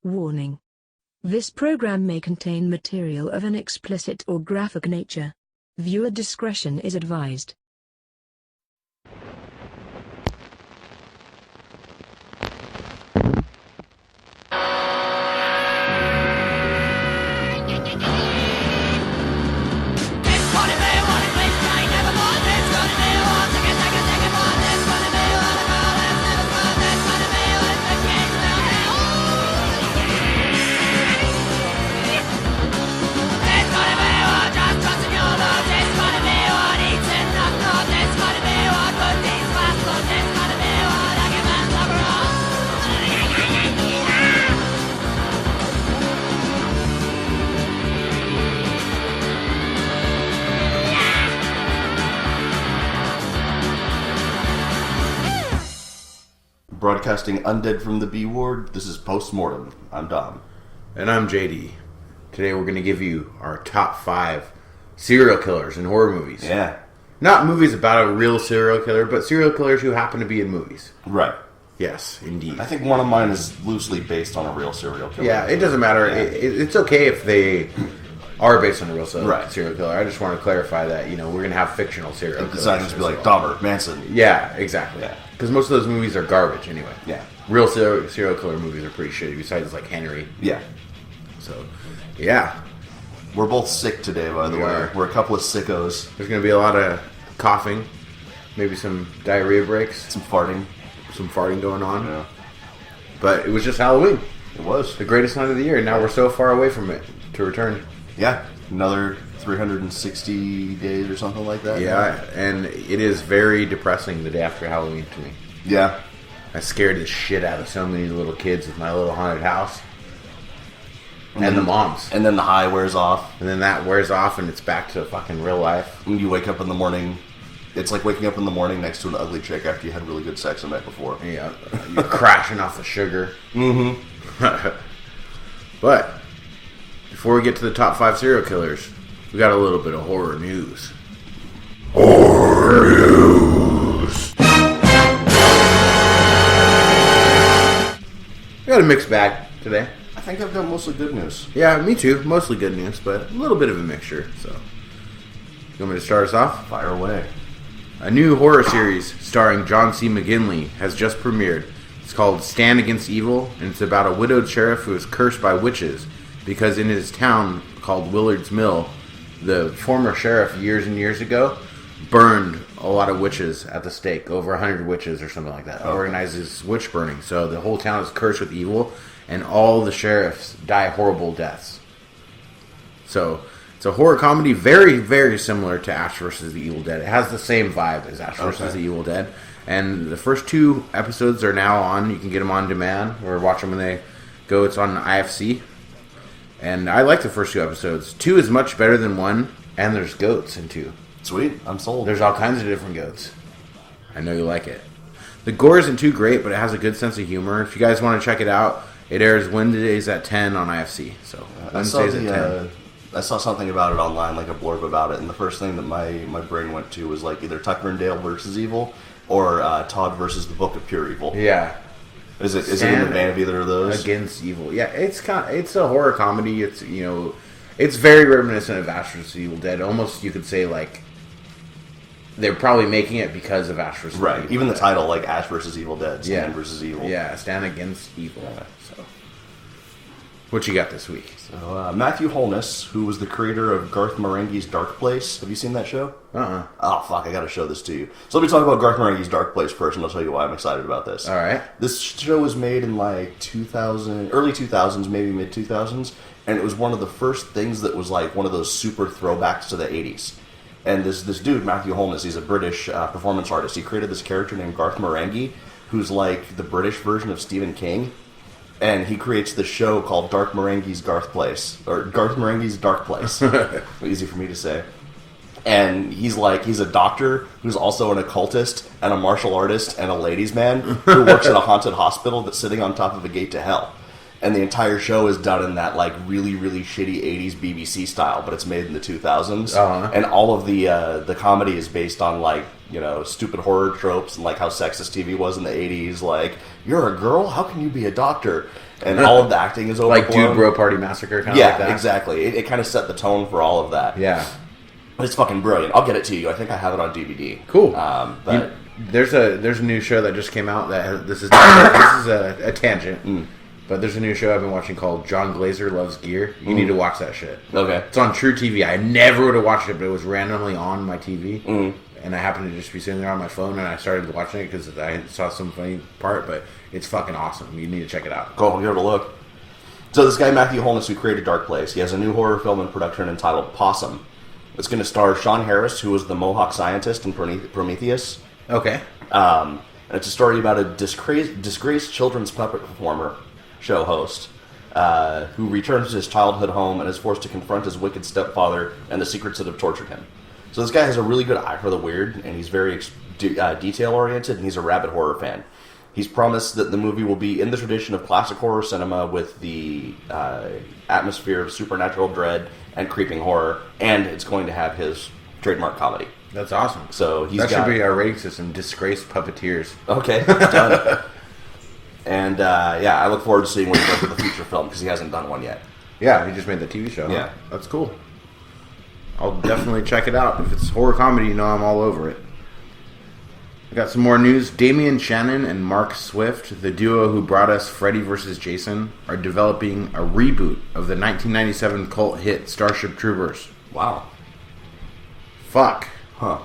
Warning. This program may contain material of an explicit or graphic nature. Viewer discretion is advised. Broadcasting undead from the B ward, this is Mortem. I'm Dom. And I'm JD. Today we're going to give you our top 5 serial killers in horror movies. Yeah. Not movies about a real serial killer, but serial killers who happen to be in movies. Right. Yes, indeed. I think one of mine is loosely based on a real serial killer. Yeah, it doesn't matter. Yeah. It's okay if they are based on a real serial killer. I just want to clarify that, we're going to have fictional serial killers. It's not just be like Dahmer, Manson. Yeah, exactly. Yeah. Because most of those movies are garbage anyway. Yeah. Real serial killer movies are pretty shitty, besides like Henry. Yeah. So, yeah. We're both sick today, by the way. We're a couple of sickos. There's going to be a lot of coughing, maybe some diarrhea breaks. Some farting. Some farting going on. Yeah. But it was just Halloween. It was. The greatest night of the year, and now we're so far away from it to return. Yeah. Another 360 days or something like that. Yeah, and it is very depressing the day after Halloween to me. Yeah. I scared the shit out of so many little kids with my little haunted house. And the moms. And then the high wears off. And then that wears off and it's back to fucking real life. When you wake up in the morning, it's like waking up in the morning next to an ugly chick after you had really good sex the night before. Yeah. You're crashing off the sugar. Mm-hmm. But before we get to the top 5 serial killers, we got a little bit of horror news. Horror news. We got a mixed bag today. I think I've got mostly good news. Yeah, me too. Mostly good news, but a little bit of a mixture. So, you want me to start us off? Fire away. A new horror series starring John C. McGinley has just premiered. It's called Stand Against Evil, and it's about a widowed sheriff who is cursed by witches because in his town called Willard's Mill, the former sheriff years and years ago burned a lot of witches at the stake, over 100 witches or something like that. Okay. Organizes witch burning. So the whole town is cursed with evil, and all the sheriffs die horrible deaths. So it's a horror comedy, very, very similar to Ash vs. the Evil Dead. It has the same vibe as Ash vs. the Evil Dead. And the first 2 episodes are now on. You can get them on demand or watch them when they go. It's on IFC. And I like the first 2 episodes. 2 is much better than 1, and there's goats in 2. Sweet, I'm sold. There's all kinds of different goats. I know you like it. The gore isn't too great, but it has a good sense of humor. If you guys want to check it out, it airs Wednesdays at 10 on IFC. So Wednesdays at 10. I saw something about it online, like a blurb about it, and the first thing that my brain went to was like either Tucker and Dale versus Evil or Todd versus the Book of Pure Evil. Yeah. Is it in the vein of either of those? Against Evil. Yeah, it's a horror comedy. It's it's very reminiscent of Ash vs. Evil Dead. Almost you could say like they're probably making it because of Ash vs. Right. Evil Even Dead. The title, like Ash vs. Evil Dead, Stand versus Evil. Yeah, Stand Against Evil. Yeah. So, what you got this week? So, Matthew Holness, who was the creator of Garth Marenghi's Dark Place. Have you seen that show? Oh, fuck, I gotta show this to you. So let me talk about Garth Marenghi's Dark Place first, and I'll tell you why I'm excited about this. All right. This show was made in like 2000, early 2000s, maybe mid 2000s, and it was one of the first things that was like one of those super throwbacks to the 80s. And this dude, Matthew Holness, he's a British performance artist. He created this character named Garth Marenghi, who's like the British version of Stephen King. And he creates this show called Garth Marenghi's Dark Place. Easy for me to say. And he's a doctor who's also an occultist and a martial artist and a ladies' man who works at a haunted hospital that's sitting on top of a gate to hell. And the entire show is done in that like really, really shitty 80s BBC style, but it's made in the 2000s. Uh-huh. And all of the comedy is based on like, stupid horror tropes and like how sexist TV was in the 80s. Like, you're a girl? How can you be a doctor? and all of the acting is overblown. Like Dude Bro Party Massacre, kind of yeah, like that. exactly. It kind of set the tone for all of that. Yeah. It's fucking brilliant. I'll get it to you. I think I have it on DVD. Cool. But there's a new show that just came out that this is a tangent. But there's a new show I've been watching called John Glazer Loves Gear. You need to watch that shit. Okay. It's on True TV. I never would have watched it, but it was randomly on my TV. And I happened to just be sitting there on my phone, and I started watching it because I saw some funny part, but it's fucking awesome. You need to check it out. Cool, I'll give it a look. So this guy, Matthew Holness, who created Dark Place, he has a new horror film in production entitled Possum. It's going to star Sean Harris, who was the Mohawk scientist in Prometheus. Okay. And it's a story about a disgraced children's puppet performer, show host, who returns to his childhood home and is forced to confront his wicked stepfather and the secrets that have tortured him. So this guy has a really good eye for the weird, and he's very detail-oriented, and he's a rabid horror fan. He's promised that the movie will be in the tradition of classic horror cinema with the atmosphere of supernatural dread and creeping horror, and it's going to have his trademark comedy. That's awesome. So that should be our rating system, Disgraced Puppeteers. Okay, done. And I look forward to seeing what he does with the feature film, because he hasn't done one yet. Yeah, he just made the TV show. Yeah. Huh? That's cool. I'll definitely check it out. If it's horror comedy, I'm all over it. I got some more news. Damian Shannon and Mark Swift, the duo who brought us Freddy vs. Jason, are developing a reboot of the 1997 cult hit Starship Troopers. Wow. Fuck. Huh.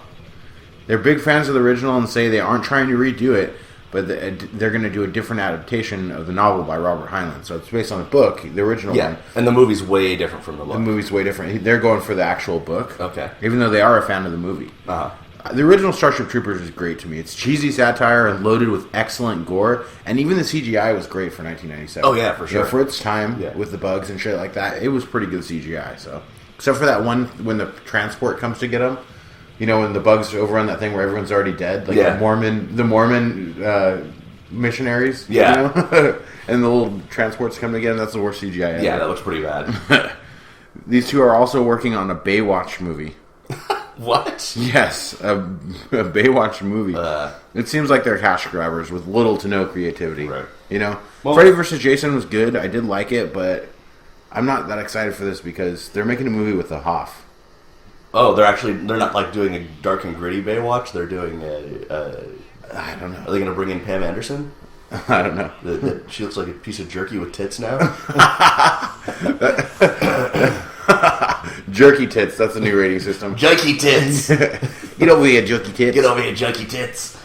They're big fans of the original and say they aren't trying to redo it, but they're going to do a different adaptation of the novel by Robert Heinlein. So it's based on a book, the original one. And the movie's way different from the book. The movie's way different. They're going for the actual book. Okay. Even though they are a fan of the movie. Uh-huh. The original Starship Troopers is great to me. It's cheesy satire and loaded with excellent gore, and even the CGI was great for 1997. Oh, yeah, for sure. For its time, with the bugs and shit like that, it was pretty good CGI. So, except for that one when the transport comes to get them, when the bugs overrun that thing where everyone's already dead, like the Mormon missionaries, and the little transports come to get them. That's the worst CGI ever. Yeah, that looks pretty bad. These two are also working on a Baywatch movie. What? Yes, a Baywatch movie. It seems like they're cash grabbers with little to no creativity. Right. Well, Freddy vs. Jason was good. I did like it, but I'm not that excited for this because they're making a movie with the Hoff. Oh, they're not like doing a dark and gritty Baywatch. They're doing I don't know. Are they going to bring in Pam Anderson? I don't know. She looks like a piece of jerky with tits now. Jerky tits. That's the new rating system. Jerky tits. Get over here, jerky tits. Get over here, jerky tits.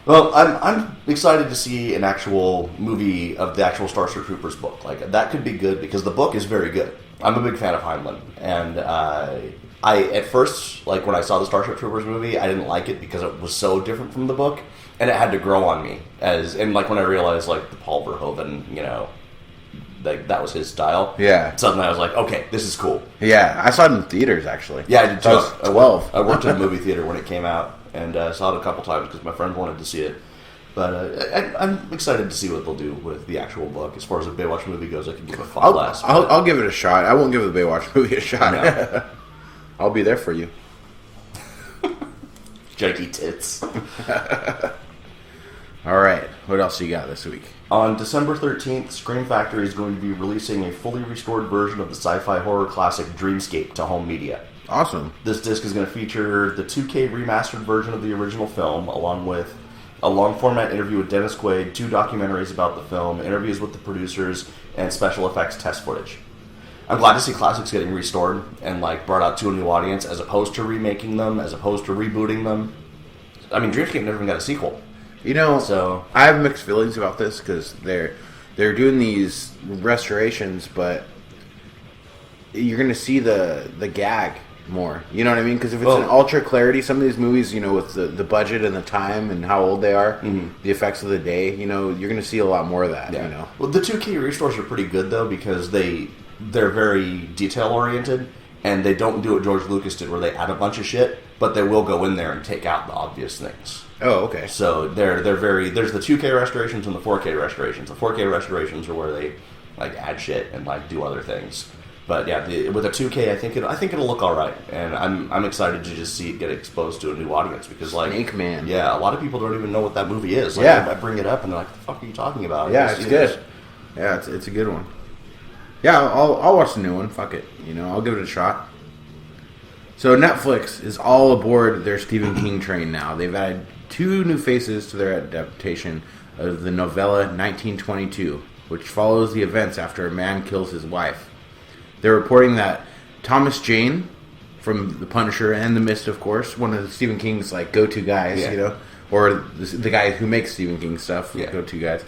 Well, I'm excited to see an actual movie of the actual Starship Troopers book. Like that could be good because the book is very good. I'm a big fan of Heinlein, and I at first, like when I saw the Starship Troopers movie, I didn't like it because it was so different from the book, and it had to grow on me. Like when I realized like the Paul Verhoeven, like that was his style. Yeah. Suddenly I was like, okay, this is cool. Yeah, I saw it in theaters actually. Yeah, I did too. I was 12. I worked in a movie theater when it came out, and saw it a couple times because my friend wanted to see it. But I'm excited to see what they'll do with the actual book. As far as the Baywatch movie goes, I can give it a less. I'll give it a shot. I won't give the Baywatch movie a shot. No. I'll be there for you. Janky tits. All right. What else you got this week? On December 13th, Scream Factory is going to be releasing a fully restored version of the sci-fi horror classic Dreamscape to home media. Awesome. This disc is going to feature the 2K remastered version of the original film, along with a long-format interview with Dennis Quaid, 2 documentaries about the film, interviews with the producers, and special effects test footage. I'm glad to see classics getting restored and brought out to a new audience, as opposed to remaking them, as opposed to rebooting them. I mean, Dreamscape never even got a sequel. So I have mixed feelings about this because they're doing these restorations, but you're going to see the gag more. You know what I mean? Because if it's an ultra clarity, some of these movies, with the budget and the time and how old they are, the effects of the day, you're going to see a lot more of that. Yeah. Well, the 2K restores are pretty good though because they're very detail oriented and they don't do what George Lucas did where they add a bunch of shit, but they will go in there and take out the obvious things. Oh, okay. So there's the 2K restorations and the 4K restorations. The 4K restorations are where they add shit and do other things. But yeah, with a 2K, I think it'll look all right, and I'm excited to just see it get exposed to a new audience because Snake Man. Yeah, a lot of people don't even know what that movie is. I bring it up and they're like, "What the fuck are you talking about?" Yeah, it's good. Yeah, it's a good one. Yeah, I'll watch the new one. Fuck it. I'll give it a shot. So Netflix is all aboard their Stephen King train now. They've added 2 new faces to their adaptation of the novella 1922, which follows the events after a man kills his wife. They're reporting that Thomas Jane, from The Punisher and The Mist, of course, one of Stephen King's go-to guys, or the guy who makes Stephen King stuff, go-to guys,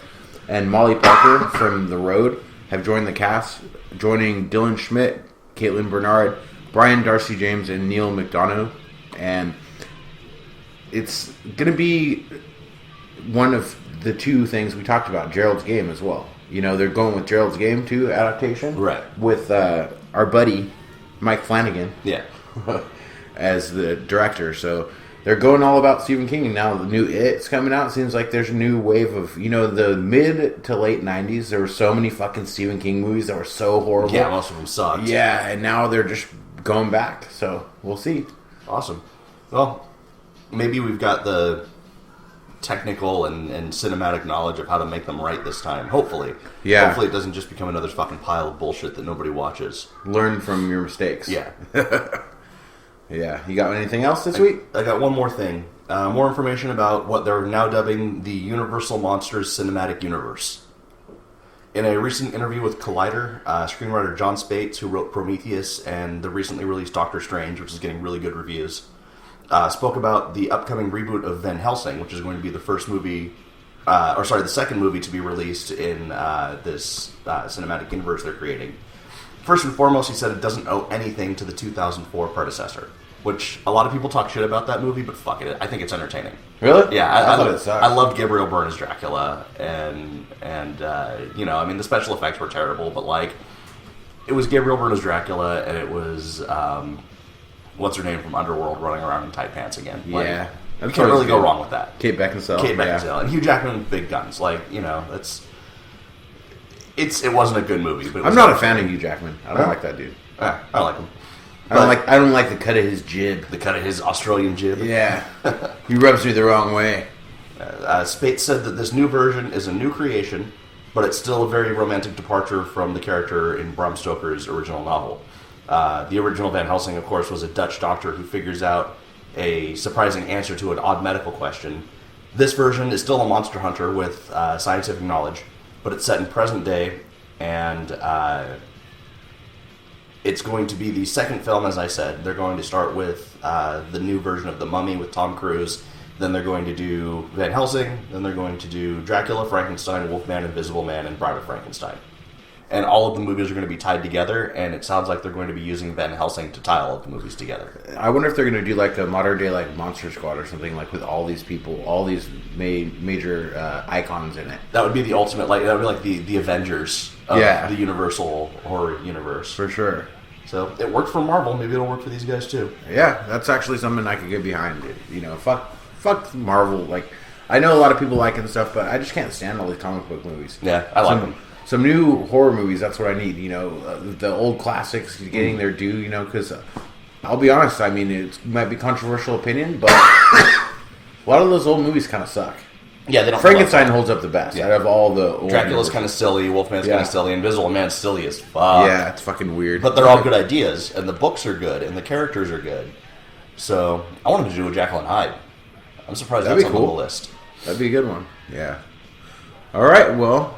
and Molly Parker from The Road have joined the cast, joining Dylan Schmidt, Caitlin Bernard, Brian Darcy James, and Neil McDonough. And it's going to be one of the 2 things we talked about, Gerald's Game as well. They're going with Gerald's Game 2 adaptation. Right. With our buddy, Mike Flanagan. Yeah. as the director. So they're going all about Stephen King. And now the new It's coming out. It seems like there's a new wave of, the mid to late 90s. There were so many fucking Stephen King movies that were so horrible. Yeah, most of them sucked. Yeah, and now they're just going back. So we'll see. Awesome. Well, maybe we've got the technical and cinematic knowledge of how to make them right this time. Hopefully. Yeah. Hopefully it doesn't just become another fucking pile of bullshit that nobody watches. Learn from your mistakes. Yeah. Yeah. You got anything else this week? I got one more thing. More information about what they're now dubbing the Universal Monsters Cinematic Universe. In a recent interview with Collider, screenwriter John Spates, who wrote Prometheus and the recently released Doctor Strange, which is getting really good reviews, spoke about the upcoming reboot of Van Helsing, which is going to be the second movie to be released in this cinematic universe they're creating. First and foremost, he said it doesn't owe anything to the 2004 predecessor, which a lot of people talk shit about that movie, but fuck it, I think it's entertaining. Really? Yeah, I thought it sucked. I loved Gabriel Byrne as Dracula, and the special effects were terrible, but it was Gabriel Byrne as Dracula, and it was what's her name from Underworld running around in tight pants again. Yeah. You can't really go wrong with that. Kate Beckinsale. Yeah. And Hugh Jackman with big guns. It wasn't a good movie. But I'm not a fan of Hugh Jackman. I don't like that dude. I like him. I don't like the cut of his jib. The cut of his Australian jib? Yeah. He rubs me the wrong way. Spates said that this new version is a new creation, but it's still a very romantic departure from the character in Bram Stoker's original novel. The original Van Helsing, of course, was a Dutch doctor who figures out a surprising answer to an odd medical question. This version is still a monster hunter with scientific knowledge, but it's set in present day, and it's going to be the second film, as I said. They're going to start with the new version of The Mummy with Tom Cruise, then they're going to do Van Helsing, then they're going to do Dracula, Frankenstein, Wolfman, Invisible Man, and Bride of Frankenstein. And all of the movies are going to be tied together, and it sounds like they're going to be using Van Helsing to tie all of the movies together. I wonder if they're going to do a modern day Monster Squad or something, with all these people, all these major icons in it. That would be the ultimate, that would be the Avengers of the Universal horror universe. For sure. So it worked for Marvel, maybe it'll work for these guys too. Yeah, that's actually something I could get behind. Fuck Marvel. I know a lot of people like it and stuff, but I just can't stand all these comic book movies. Yeah, I like them. Some new horror movies, that's what I need, the old classics getting their due, because I'll be honest, it might be controversial opinion, but a lot of those old movies kind of suck. Yeah, they don't. Frankenstein holds up the best out of all the old Dracula's kind of silly, Wolfman's kind of silly, Invisible Man's silly as fuck. Yeah, it's fucking weird. But they're all good ideas, and the books are good, and the characters are good. So, I wanted to do a Jekyll and Hyde. I'm surprised that's on the list. That'd be a good one. Yeah. Alright, well,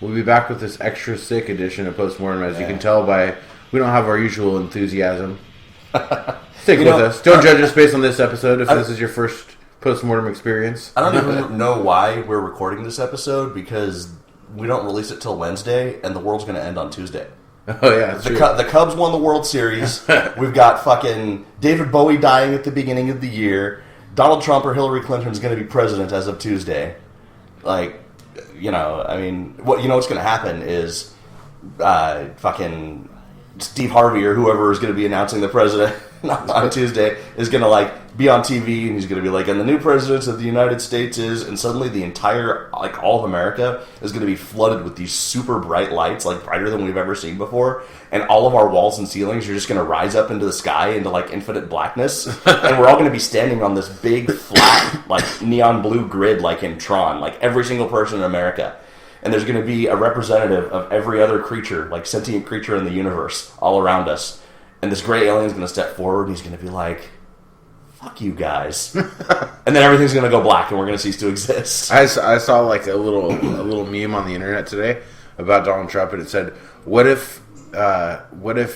we'll be back with this extra sick edition of Postmortem. As you can tell by, we don't have our usual enthusiasm. Stick with us. Don't judge us based on this episode if this is your first Postmortem experience. I don't even know why we're recording this episode, because we don't release it till Wednesday, and the world's going to end on Tuesday. Oh, yeah, that's true. The Cubs won the World Series. We've got fucking David Bowie dying at the beginning of the year. Donald Trump or Hillary Clinton is going to be president as of Tuesday. What's going to happen is fucking Steve Harvey or whoever is going to be announcing the president on Tuesday is going to be on TV, and he's going to be and the new president of the United States is, and suddenly the entire all of America is going to be flooded with these super bright lights, brighter than we've ever seen before, and all of our walls and ceilings are just going to rise up into the sky into infinite blackness, and we're all going to be standing on this big flat neon blue grid in Tron, every single person in America. and there's going to be a representative of every other creature, like sentient creature in the universe, all around us. And this gray alien's going to step forward, and he's going to be like, fuck you guys. And then everything's going to go black, and we're going to cease to exist. I saw like a little meme on the internet today about Donald Trump, and it said, what if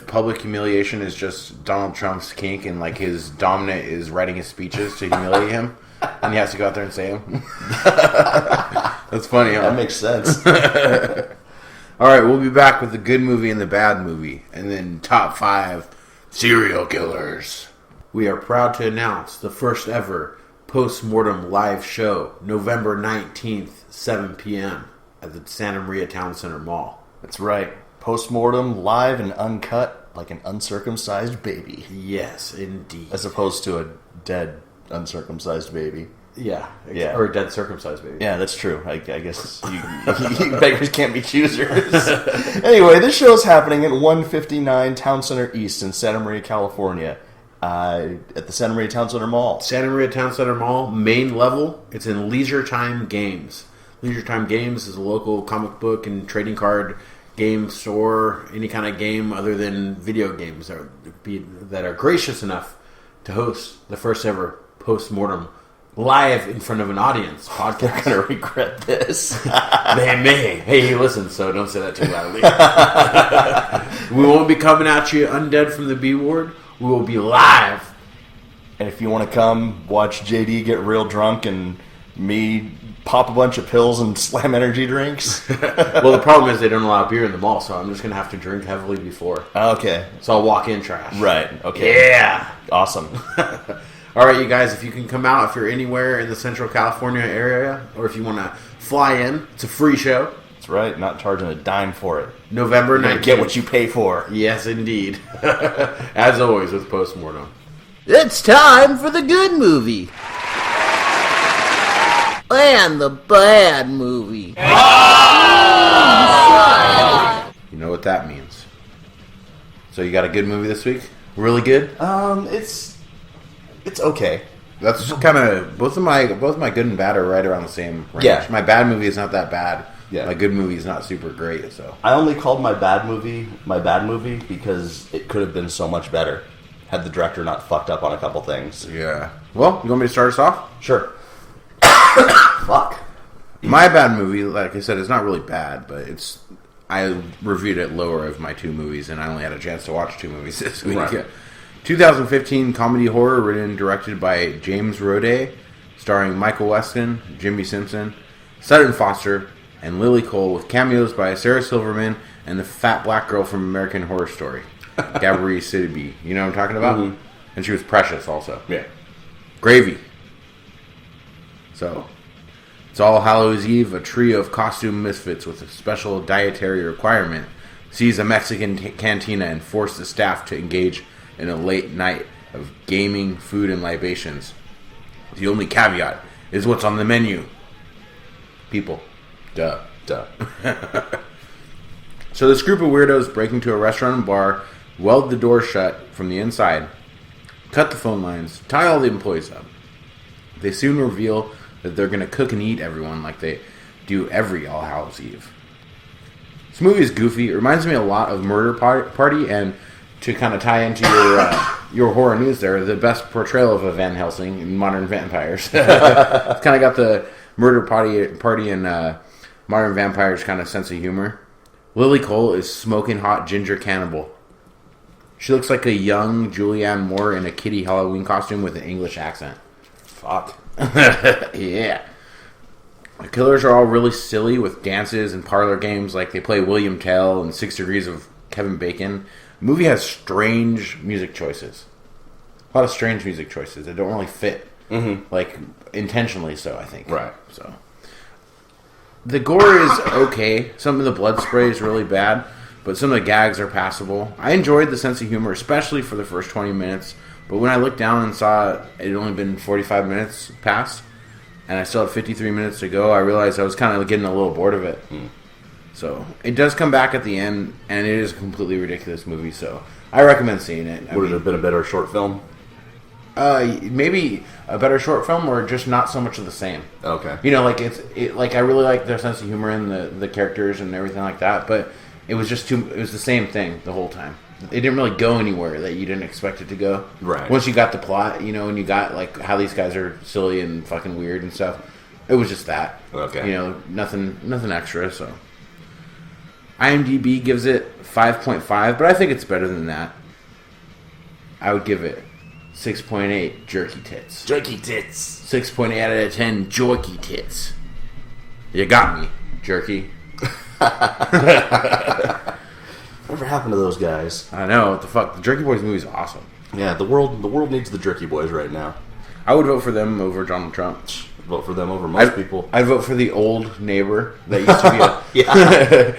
public humiliation is just Donald Trump's kink, and like his dominant is writing his speeches to humiliate him, and he has to go out there and say them? That's funny, huh? That makes sense. All right, we'll be back with the good movie and the bad movie, and then top 5 serial killers. We are proud to announce the first ever post-mortem live show, November 19th, 7 p.m. at the Santa Maria Town Center Mall. That's right. Post-mortem, live and uncut, like an uncircumcised baby. Yes, indeed. As opposed to a dead, uncircumcised baby. Yeah. Yeah. Or a dead circumcised baby. Yeah, that's true. I guess beggars can't be choosers. Anyway, this show is happening at 159 Town Center East in Santa Maria, California, at the Santa Maria Town Center Mall. Santa Maria Town Center Mall, main level. It's in Leisure Time Games. Leisure Time Games is a local comic book and trading card game store, any kind of game other than video games that are gracious enough to host the first ever post-mortem live in front of an audience podcast. They're going to regret this. They may. Hey, listen, so don't say that too loudly. We won't be coming at you undead from the B ward. We will be live. And if you want to come watch JD get real drunk and me pop a bunch of pills and slam energy drinks. Well, the problem is they don't allow beer in the mall, so I'm just going to have to drink heavily before. Okay. So I'll walk in trash. Right. Okay. Yeah. Awesome. All right, you guys, if you can come out, if you're anywhere in the Central California area, or if you want to fly in, it's a free show. That's right. Not charging a dime for it. November 19th. Get what you pay for. Yes, indeed. As always with Postmortem. It's time for the good movie. And the bad movie. You know what that means. So you got a good movie this week? Really good? It's okay. That's kind of both my good and bad are right around the same range. Yeah. My bad movie is not that bad. Yeah. My good movie is not super great. So I only called my bad movie because it could have been so much better had the director not fucked up on a couple things. yeah. Well, you want me to start us off? Sure. Fuck. My bad movie, like I said, is not really bad, but I reviewed it lower of my 2 movies, and I only had a chance to watch 2 movies this week. Right. 2015 comedy horror written and directed by James Roday, starring Michael Weston, Jimmy Simpson, Sutton Foster, and Lily Cole, with cameos by Sarah Silverman and the fat black girl from American Horror Story, Gabrielle Sidibe. You know what I'm talking about? Mm-hmm. And she was precious also. Yeah. Gravy. So, it's All Hallows Eve, a trio of costume misfits with a special dietary requirement seize a Mexican cantina and force the staff to engage in a late night of gaming, food, and libations. The only caveat is what's on the menu. People. Duh. So this group of weirdos break into a restaurant and bar, weld the door shut from the inside, cut the phone lines, tie all the employees up. They soon reveal that they're going to cook and eat everyone like they do every All Hallows Eve. This movie is goofy. It reminds me a lot of Murder Party, and to kind of tie into your horror news there, the best portrayal of a Van Helsing in Modern Vampires. It's kind of got the Murder Party and Modern Vampires kind of sense of humor. Lily Cole is smoking hot ginger cannibal. She looks like a young Julianne Moore in a kitty Halloween costume with an English accent. Fuck. Yeah. The killers are all really silly with dances and parlor games like they play William Tell and 6 Degrees of Kevin Bacon. The movie has strange music choices. A lot of strange music choices that don't really fit. Mm-hmm. Like, intentionally so, I think. Right. So, the gore is okay. Some of the blood spray is really bad, but some of the gags are passable. I enjoyed the sense of humor, especially for the first 20 minutes. But when I looked down and saw it had only been 45 minutes past, and I still had 53 minutes to go, I realized I was kind of getting a little bored of it. So, it does come back at the end, and it is a completely ridiculous movie, so I recommend seeing it. Would it have been a better short film? Maybe a better short film, or just not so much of the same. Okay. You know, like like I really like their sense of humor and the characters and everything like that, but it was just it was the same thing the whole time. It didn't really go anywhere that you didn't expect it to go. Right. Once you got the plot, you know, and you got like how these guys are silly and fucking weird and stuff, it was just that. Okay. You know, nothing extra. So, IMDb gives it 5.5, but I think it's better than that. I would give it 6.8 jerky tits. Jerky tits. 6.8 out of 10 jorky tits. You got me, jerky. Whatever happened to those guys? I know, what the fuck. The Jerky Boys movie is awesome. Yeah, the world needs the Jerky Boys right now. I would vote for them over Donald Trump. Vote for them over most people. I'd vote for the old neighbor that used to be a... Yeah.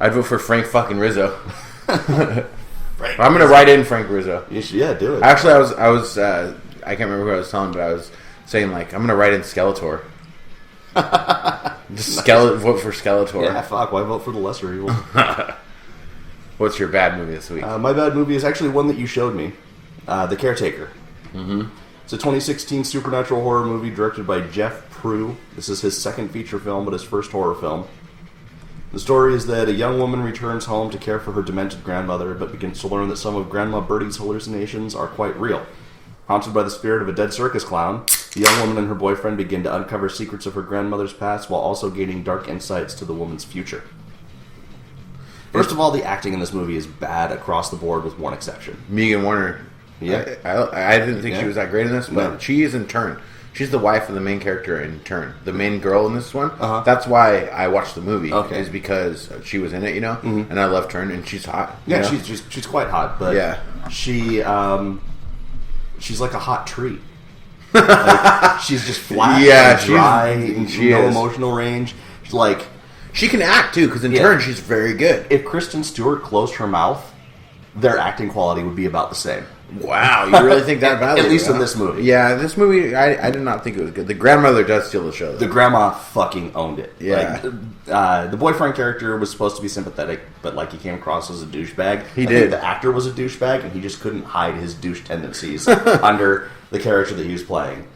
I'd vote for Frank fucking Rizzo. I'm Frank going to write in Frank Rizzo. You should, yeah, do it. Actually, I was I can't remember who I was telling, but I was saying, like, I'm going to write in Skeletor. Just vote for Skeletor. Yeah, fuck. Why vote for the lesser evil? What's your bad movie this week? My bad movie is actually one that you showed me. The Caretaker. Mm-hmm. It's a 2016 supernatural horror movie directed by Jeff Prue. This is his second feature film, but his first horror film. The story is that a young woman returns home to care for her demented grandmother, but begins to learn that some of Grandma Birdie's hallucinations are quite real. Haunted by the spirit of a dead circus clown, the young woman and her boyfriend begin to uncover secrets of her grandmother's past while also gaining dark insights to the woman's future. First of all, the acting in this movie is bad across the board with one exception. Megan Warner. Yeah. I didn't think she was that great in this, but No. she is in Turn. She's the wife of the main character in Turn. The main girl in this one. Uh-huh. That's why I watched the movie. Okay. Is because she was in it, you know? Mm-hmm. And I love Turn, and she's hot. Yeah, you know? she's quite hot, but Yeah. she's like a hot tree. Like, she's just flat, Yeah, and dry, and she no is. emotional range. She's like, She can act, too, because in Yeah. Turn, she's very good. if Kristen Stewart closed her mouth, their acting quality would be about the same. Wow, you really think that badly? At least in this movie. Yeah, this movie, I did not think it was good. The grandmother does steal the show, though. The grandma fucking owned it. Yeah. Like, the boyfriend character was supposed to be sympathetic, but like he came across as a douchebag. He I did. think the actor was a douchebag, and he just couldn't hide his douche tendencies under the character that he was playing.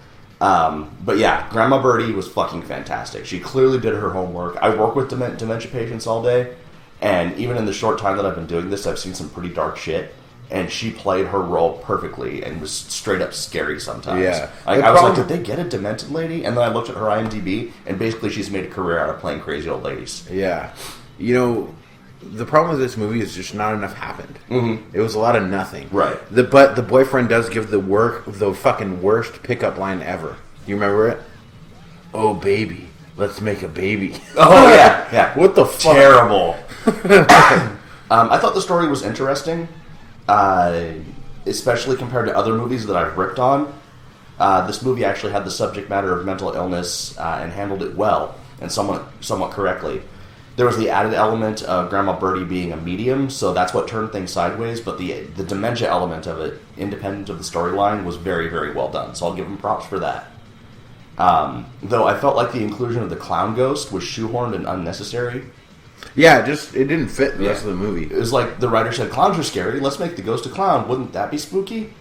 But yeah, Grandma Birdie was fucking fantastic. She clearly did her homework. I work with dementia patients all day, and even in the short time that I've been doing this, I've seen some pretty dark shit. And she played her role perfectly and was straight up scary sometimes. Yeah. Like, I was like, did they get a demented lady? And then I looked at her IMDb, and basically she's made a career out of playing crazy old ladies. Yeah. You know, the problem with this movie is just not enough happened. Mm-hmm. It was a lot of nothing. Right. But the boyfriend does give the fucking worst pickup line ever. You remember it? Oh, baby, let's make a baby. Oh, yeah. Yeah. What the fuck? Terrible. I thought the story was interesting, especially compared to other movies that I've ripped on. This movie actually had the subject matter of mental illness and handled it well and somewhat correctly. There was the added element of Grandma Birdie being a medium, so that's what turned things sideways, but the dementia element of it, independent of the storyline, was very, very well done, so I'll give them props for that. Though I felt like the inclusion of the clown ghost was shoehorned and unnecessary. Yeah, it didn't fit the rest of the movie. It was like the writer said, clowns are scary, let's make the ghost a clown. Wouldn't that be spooky?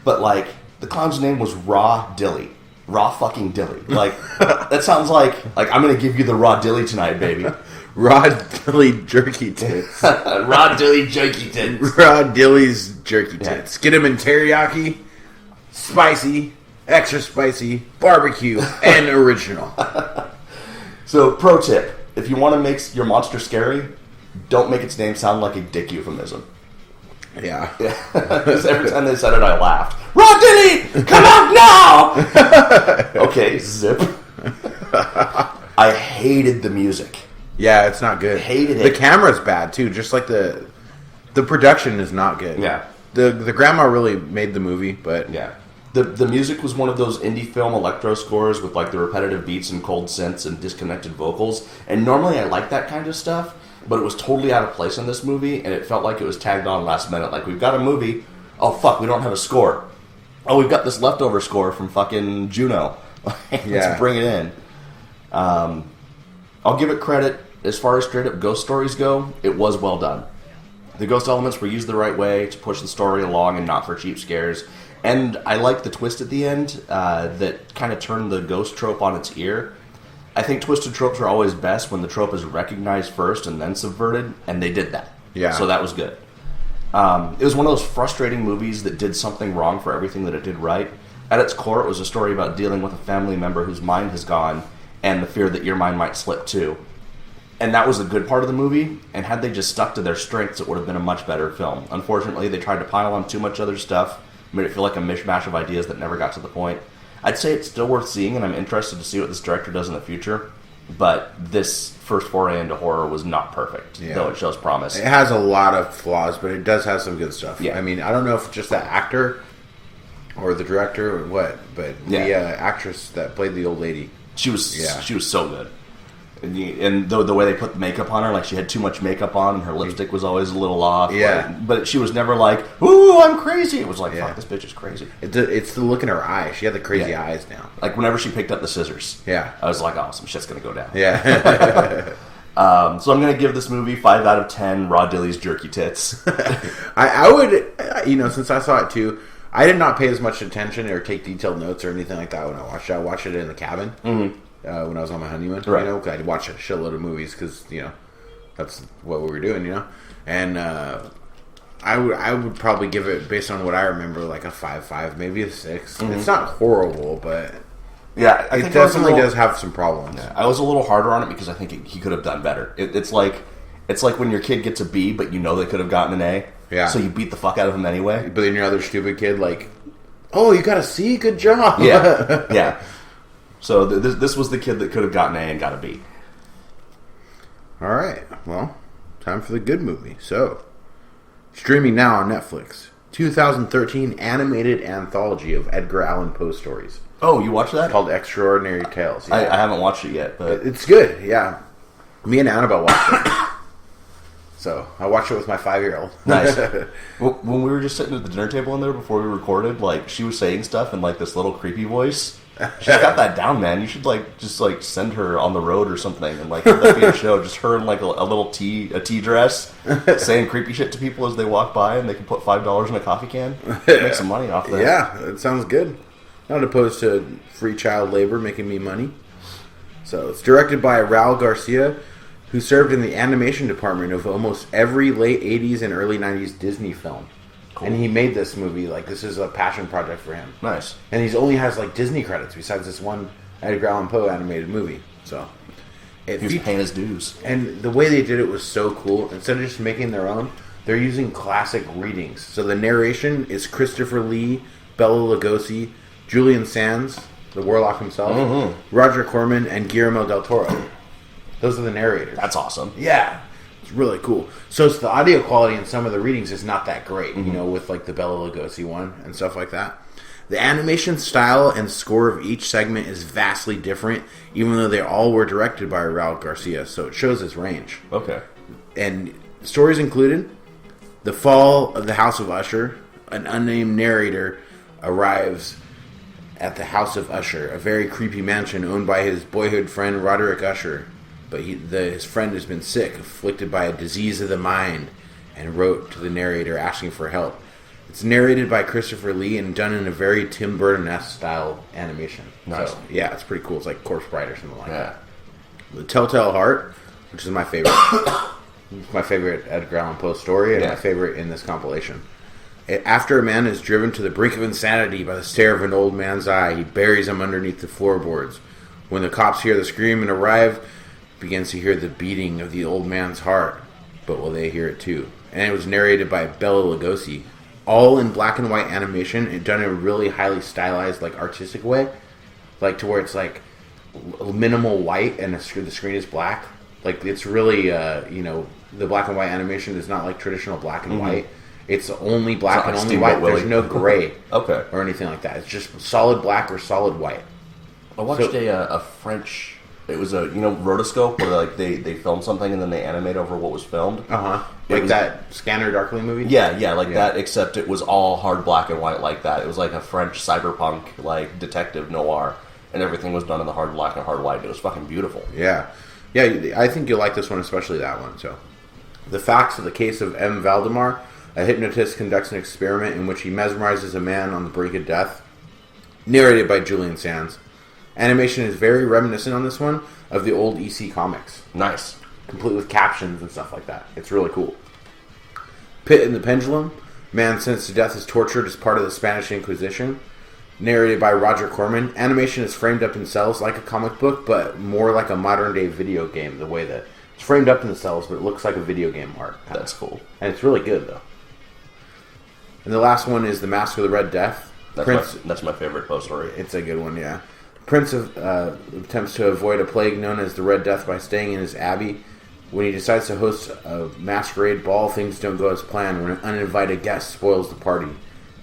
But, like, the clown's name was Raw Dilly. Raw fucking Dilly. Like, that sounds like I'm going to give you the raw Dilly tonight, baby. Raw Dilly jerky tits. Raw Dilly jerky tits. Raw Dilly's jerky tits. Get them in teriyaki, spicy, extra spicy, barbecue, and original. So, pro tip. If you want to make your monster scary, don't make its name sound like a dick euphemism. Yeah. Because every time they said it, I laughed. Raw Dilly! Come out now! Okay, zip. I hated the music. Yeah, it's not good. Hated it. The camera's bad, too. Just like the production is not good. Yeah. The grandma really made the movie, but... Yeah. The music was one of those indie film electro scores with like the repetitive beats and cold synths and disconnected vocals. And normally I like that kind of stuff, but it was totally out of place in this movie, and it felt like it was tagged on last minute. Like, we've got a movie. Oh, fuck, we don't have a score. Oh, we've got this leftover score from fucking Juno. Let's bring it in. I'll give it credit. As far as straight up ghost stories go, it was well done. The ghost elements were used the right way to push the story along and not for cheap scares. And I like the twist at the end that kind of turned the ghost trope on its ear. I think twisted tropes are always best when the trope is recognized first and then subverted, and they did that. Yeah. So that was good. It was one of those frustrating movies that did something wrong for everything that it did right. At its core, it was a story about dealing with a family member whose mind has gone and the fear that your mind might slip too. And that was a good part of the movie, and had they just stuck to their strengths, it would have been a much better film. Unfortunately, they tried to pile on too much other stuff, made it feel like a mishmash of ideas that never got to the point. I'd say it's still worth seeing, and I'm interested to see what this director does in the future. But this first foray into horror was not perfect, though it shows promise. It has a lot of flaws, but it does have some good stuff. Yeah. I mean, I don't know if it's just the actor or the director or what, but the actress that played the old lady, she was so good. And the way they put the makeup on her, like she had too much makeup on and her lipstick was always a little off. Yeah. But she was never like, ooh, I'm crazy. It was like, fuck, this bitch is crazy. It's the look in her eyes. She had the crazy eyes now. Like whenever she picked up the scissors. Yeah. I was like, oh, some shit's going to go down. Yeah. So I'm going to give this movie 5 out of 10 Raw Dilly's jerky tits. I would, since I saw it too, I did not pay as much attention or take detailed notes or anything like that when I watched it. I watched it in the cabin. Mm-hmm. When I was on my honeymoon, right. I'd watch a shitload of movies because that's what we were doing, and I would probably give it, based on what I remember, like a 5.5, maybe a 6. Mm-hmm. It's not horrible, but I think it definitely does have some problems. Yeah, I was a little harder on it because I think he could have done better. It's like when your kid gets a B, but you know they could have gotten an A. Yeah. So you beat the fuck out of them anyway. But then your other stupid kid, like, oh, you got a C, good job. Yeah, yeah. So this was the kid that could have gotten an A and got a B. All right. Well, time for the good movie. So, streaming now on Netflix, 2013 animated anthology of Edgar Allan Poe stories. Oh, you watched that? It's called Extraordinary Tales. Yeah. I haven't watched it yet, but it's good. Yeah, me and Annabelle watched it. So I watched it with my 5-year-old. Nice. When we were just sitting at the dinner table in there before we recorded, like she was saying stuff in like this little creepy voice. She's got that down, man. You should just send her on the road or something and like have that be a show. Just her in like a little tea dress, saying creepy shit to people as they walk by, and they can put $5 in a coffee can, make some money off that. Yeah, it sounds good. Not opposed to free child labor making me money. So it's directed by Raul Garcia, who served in the animation department of almost every late 80s and early 90s Disney film. Cool. And he made this movie, like this is a passion project for him. Nice. And he only has like Disney credits besides this one Edgar Allan Poe animated movie. So he was paying his dues. And the way they did it was so cool. Instead of just making their own, they're using classic readings. So the narration is Christopher Lee, Bela Lugosi, Julian Sands, the Warlock himself, Roger Corman, and Guillermo del Toro. Those are the narrators. That's awesome. Yeah. It's really cool. So it's the audio quality in some of the readings is not that great, with like the Bela Lugosi one and stuff like that. The animation style and score of each segment is vastly different, even though they all were directed by Raul Garcia, so it shows its range. Okay. And stories included The Fall of the House of Usher. An unnamed narrator arrives at the House of Usher, a very creepy mansion owned by his boyhood friend Roderick Usher. But his friend has been sick, afflicted by a disease of the mind, and wrote to the narrator asking for help. It's narrated by Christopher Lee and done in a very Tim Burton-esque style animation. Nice. So, yeah, it's pretty cool. It's like Corpse Bride or something like that. The Telltale Heart, which is my favorite. It's my favorite Edgar Allan Poe story and my favorite in this compilation. After a man is driven to the brink of insanity by the stare of an old man's eye, he buries him underneath the floorboards. When the cops hear the scream and arrive, begins to hear the beating of the old man's heart, but will they hear it too? And it was narrated by Bela Lugosi, all in black and white animation, and done in a really highly stylized, like artistic way, like to where it's like minimal white and the screen is black. Like it's really, the black and white animation is not like traditional black and white. It's only black and only white. There's no gray, or anything like that. It's just solid black or solid white. I watched a French. It was a rotoscope where like they filmed something and then they animate over what was filmed. Like that Scanner Darkly movie. Yeah, that. Except it was all hard black and white like that. It was like a French cyberpunk like detective noir, and everything was done in the hard black and hard white. It was fucking beautiful. Yeah. I think you'll like this one, especially that one. So, the facts of the case of M. Valdemar, A hypnotist conducts an experiment in which he mesmerizes a man on the brink of death. Narrated by Julian Sands. Animation is very reminiscent on this one of the old EC comics. Nice. Complete with captions and stuff like that. It's really cool. Pit and the Pendulum. Man sentenced to death is tortured as part of the Spanish Inquisition. Narrated by Roger Corman. Animation is framed up in cells like a comic book, but more like a modern-day video game. The way that it's framed up in the cells, but it looks like a video game art. That's cool. And it's really good, though. And the last one is The Mask of the Red Death. That's my favorite Poe story. It's a good one, yeah. Prince attempts to avoid a plague known as the Red Death by staying in his abbey. When he decides to host a masquerade ball, things don't go as planned when an uninvited guest spoils the party.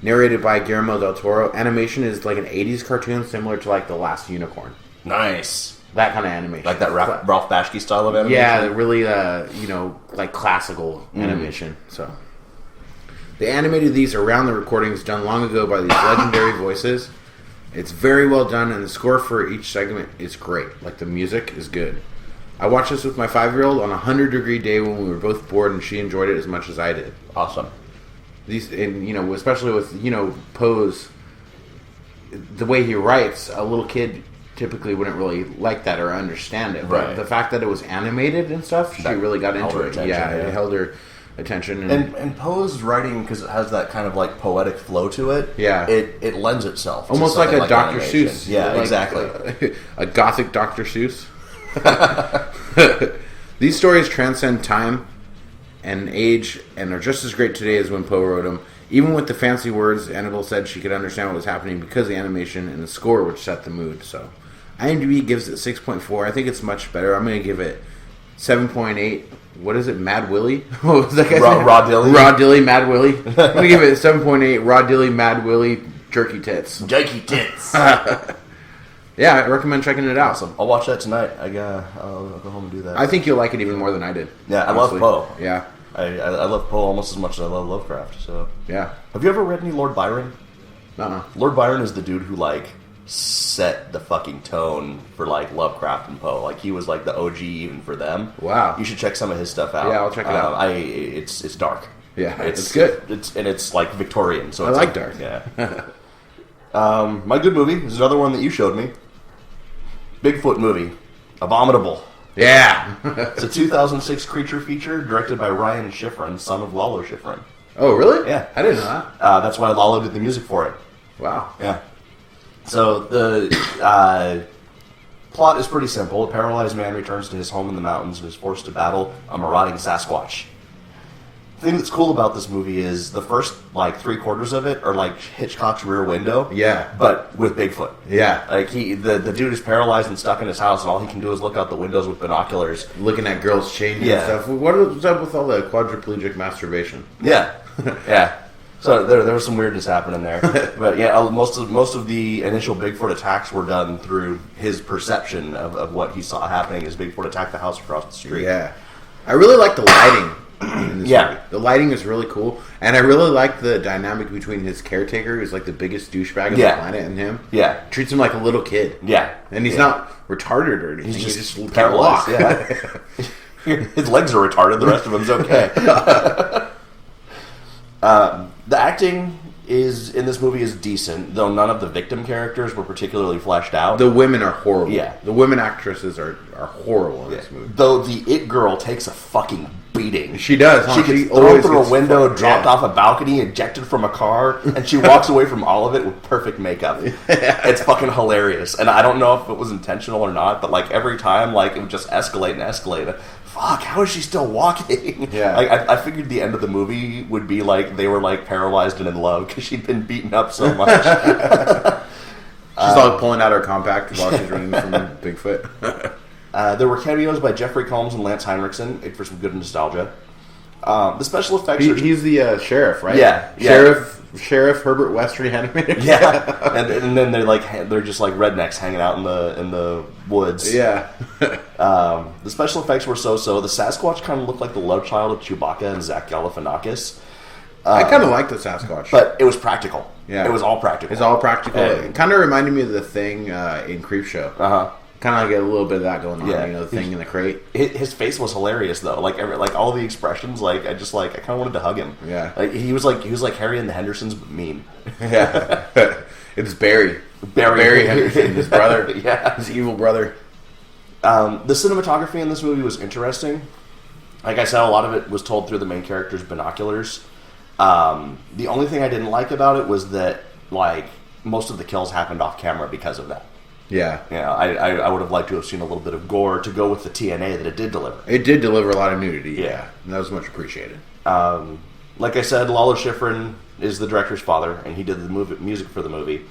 Narrated by Guillermo del Toro. Animation is like an 80s cartoon similar to like The Last Unicorn. Nice. That kind of animation. Like that Ralph Bashki style of animation? Yeah, really, like classical animation. So, they animated these around the recordings done long ago by these legendary voices. It's very well done, and the score for each segment is great. Like, the music is good. I watched this with my 5-year-old on a 100-degree day when we were both bored, and she enjoyed it as much as I did. Awesome. These, and especially with Poe's, the way he writes, a little kid typically wouldn't really like that or understand it. But the fact that it was animated and stuff, she really got into it. It held her attention. And Poe's writing, because it has that kind of like poetic flow to it, it lends itself almost to like a Dr. animation. Seuss. Yeah, like, exactly. A gothic Dr. Seuss. These stories transcend time and age and are just as great today as when Poe wrote them. Even with the fancy words, Annabelle said she could understand what was happening because of the animation and the score, which set the mood. So, IMDb gives it 6.4. I think it's much better. I'm going to give it 7.8. What is it? Mad Willie? What was that guy's name? Raw Dilly. Raw Dilly, Mad Willie. I'm going to give it 7.8. Raw Dilly, Mad Willie, Jerky Tits. Jerky Tits. Yeah, I recommend checking it out. Awesome. I'll watch that tonight. I'll go home and do that. I think you'll like it even more than I did. Yeah, honestly. I love Poe. Yeah. I love Poe almost as much as I love Lovecraft. So yeah. Have you ever read any Lord Byron? Uh-uh. Lord Byron is the dude who like set the fucking tone for like Lovecraft and Poe. Like he was like the OG even for them. Wow. You should check some of his stuff out. Yeah, I'll check it out. It's dark. Yeah, it's good. It's like Victorian. So I it's like dark. Yeah. My good movie is another one that you showed me. Bigfoot movie, Abominable. Yeah. It's a 2006 creature feature directed by Ryan Schifrin, son of Lalo Schifrin. Oh, really? Yeah. I didn't know that. That's why Lalo did the music for it. Wow. Yeah. So the plot is pretty simple. A paralyzed man returns to his home in the mountains and is forced to battle a marauding Sasquatch. The thing that's cool about this movie is the first, like, 3/4 of it are, like, Hitchcock's Rear Window. Yeah. But with Bigfoot. Yeah. Like, the dude is paralyzed and stuck in his house, and all he can do is look out the windows with binoculars. Looking at girls changing and stuff. What was up with all the quadriplegic masturbation? Yeah. Yeah. So there was some weirdness happening there. But, yeah, most of the initial Bigfoot attacks were done through his perception of what he saw happening as Bigfoot attacked the house across the street. Yeah. I really like the lighting. In this movie. The lighting is really cool, and I really like the dynamic between his caretaker, who's like the biggest douchebag on the planet, and him. Yeah, treats him like a little kid. Yeah, and he's not retarded or anything. He's just can't walk. Yeah, his legs are retarded. The rest of him's okay. The acting in this movie is decent, though none of the victim characters were particularly fleshed out. The women are horrible. Yeah, the women actresses are horrible in this movie. Though the It Girl takes a fucking beating. She does. She gets thrown through a window, dropped off a balcony, ejected from a car, and she walks away from all of it with perfect makeup. It's fucking hilarious. And I don't know if it was intentional or not, but like every time, like it would just escalate and escalate. Fuck, how is she still walking? Yeah. Like, I figured the end of the movie would be like they were like paralyzed and in love because she'd been beaten up so much. She's like pulling out her compact while she's running from Bigfoot. There were cameos by Jeffrey Combs and Lance Henriksen for some good nostalgia. The special effects... He's the sheriff, right? Yeah. Sheriff Herbert West reanimated. Yeah. and then they're just like rednecks hanging out in the woods. Yeah. The special effects were so-so. The Sasquatch kind of looked like the love child of Chewbacca and Zach Galifianakis. I kind of like the Sasquatch. But it was practical. Yeah. It was all practical. It kind of reminded me of the Thing in Creepshow. Uh-huh. Kind of like a little bit of that going on, Yeah. the thing in the crate. His face was hilarious though. Like all the expressions. Like I kind of wanted to hug him. Yeah. Like he was like Harry and the Hendersons, but mean. Yeah. It's Barry. Barry Henderson, his brother. Yeah. His evil brother. The cinematography in this movie was interesting. Like I said, a lot of it was told through the main character's binoculars. The only thing I didn't like about it was that like most of the kills happened off camera because of that. Yeah. I would have liked to have seen a little bit of gore to go with the TNA that it did deliver. It did deliver a lot of nudity. Yeah. And that was much appreciated. Like I said, Lalo Schifrin is the director's father, and he did the music for the movie.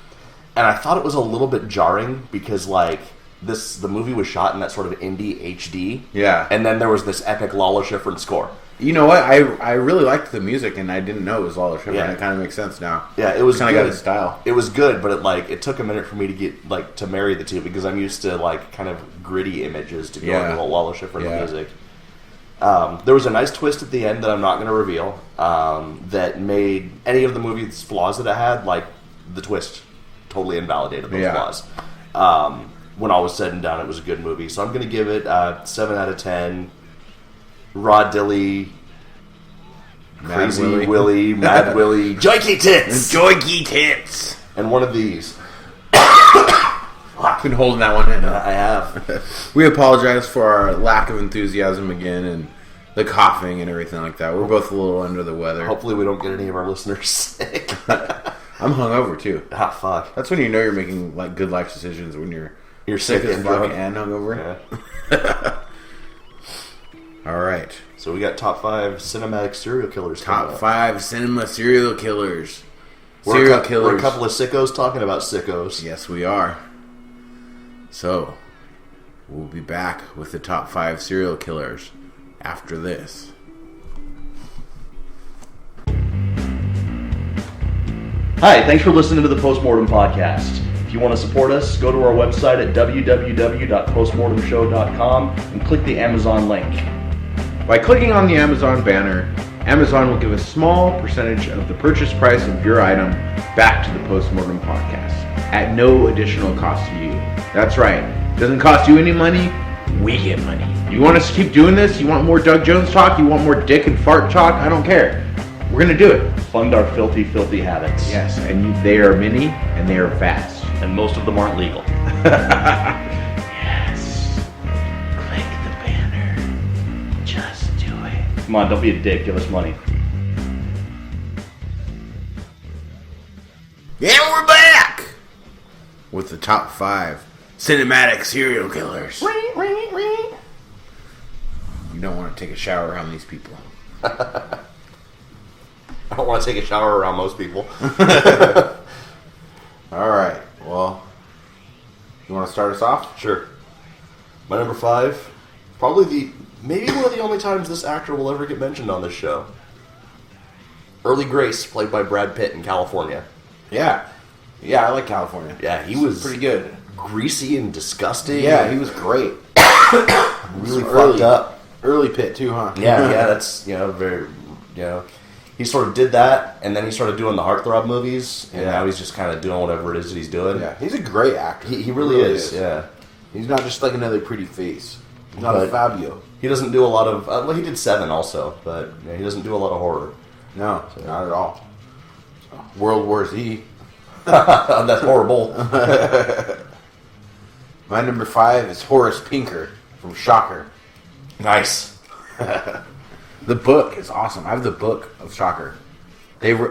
And I thought it was a little bit jarring because, like, the movie was shot in that sort of indie HD. Yeah. And then there was this epic Lalo Schifrin score. You know what? I really liked the music, and I didn't know it was Lalo Schifrin. Yeah. It kind of makes sense now. Yeah, it was kind good. of got his style. It was good, but it took a minute for me to get to marry the two because I'm used to like kind of gritty images to go into Lalo Schifrin music. There was a nice twist at the end that I'm not going to reveal that made any of the movie's flaws that it had, like the twist, totally invalidated those flaws. When all was said and done, it was a good movie, so I'm going to give it 7 out of 10. Raw Dilly, Crazy Willy, Mad Willy, Joiky Tits! Joiky Tits! And one of these. I've been holding that one in. I have. We apologize for our lack of enthusiasm again and the coughing and everything like that. We're both a little under the weather. Hopefully we don't get any of our listeners sick. I'm hungover too. Ah, fuck. That's when you know you're making like good life decisions, when you're sick as and fuck drunk. and hungover. Yeah. All right. So we got top 5 cinematic serial killers. Top 5 cinema serial killers. We're a couple of sickos talking about sickos. Yes, we are. So, we'll be back with the top 5 serial killers after this. Hi, thanks for listening to the Postmortem Podcast. If you want to support us, go to our website at www.postmortemshow.com and click the Amazon link. By clicking on the Amazon banner, Amazon will give a small percentage of the purchase price of your item back to the Postmortem Podcast at no additional cost to you. That's right. It doesn't cost you any money. We get money. You want us to keep doing this? You want more Doug Jones talk? You want more dick and fart talk? I don't care. We're going to do it. Fund our filthy, filthy habits. Yes, and they are many and they are fast. And most of them aren't legal. Yes. Click the banner. Just do it. Come on, don't be a dick. Give us money. And we're back with the top 5 cinematic serial killers. You don't want to take a shower around these people. I don't want to take a shower around most people. All right. Well, you want to start us off? Sure. My number 5, maybe one of the only times this actor will ever get mentioned on this show. Early Grace, played by Brad Pitt in California. Yeah. Yeah, I like California. Yeah, he was pretty good. Greasy and disgusting. Yeah, he was great. Really fucked up. Early Pitt too, huh? Yeah, that's, very, he sort of did that, and then he started doing the heartthrob movies, and now he's just kind of doing whatever it is that he's doing. Yeah, he's a great actor. He really is, yeah. He's not just like another pretty face. He's not a Fabio. He doesn't do a lot of, he did Seven also, but he doesn't do a lot of horror. No, not at all. World War Z. That's horrible. My number 5 is Horace Pinker from Shocker. Nice. The book is awesome. I have the book of Shocker.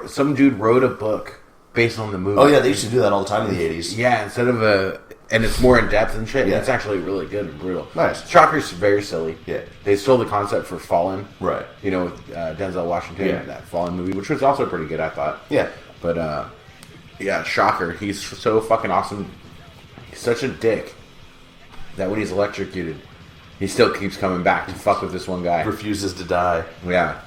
Some dude wrote a book based on the movie. Oh yeah, they used to do that all the time in the 80s. Yeah, instead of and it's more in depth and shit. Yeah. And it's actually really good and brutal. Nice. Shocker's very silly. Yeah. They stole the concept for Fallen. Right. With Denzel Washington, that Fallen movie, which was also pretty good, I thought. Yeah. But Shocker. He's so fucking awesome. He's such a dick that when he's electrocuted, he still keeps coming back to fuck with this one guy. Refuses to die. Yeah.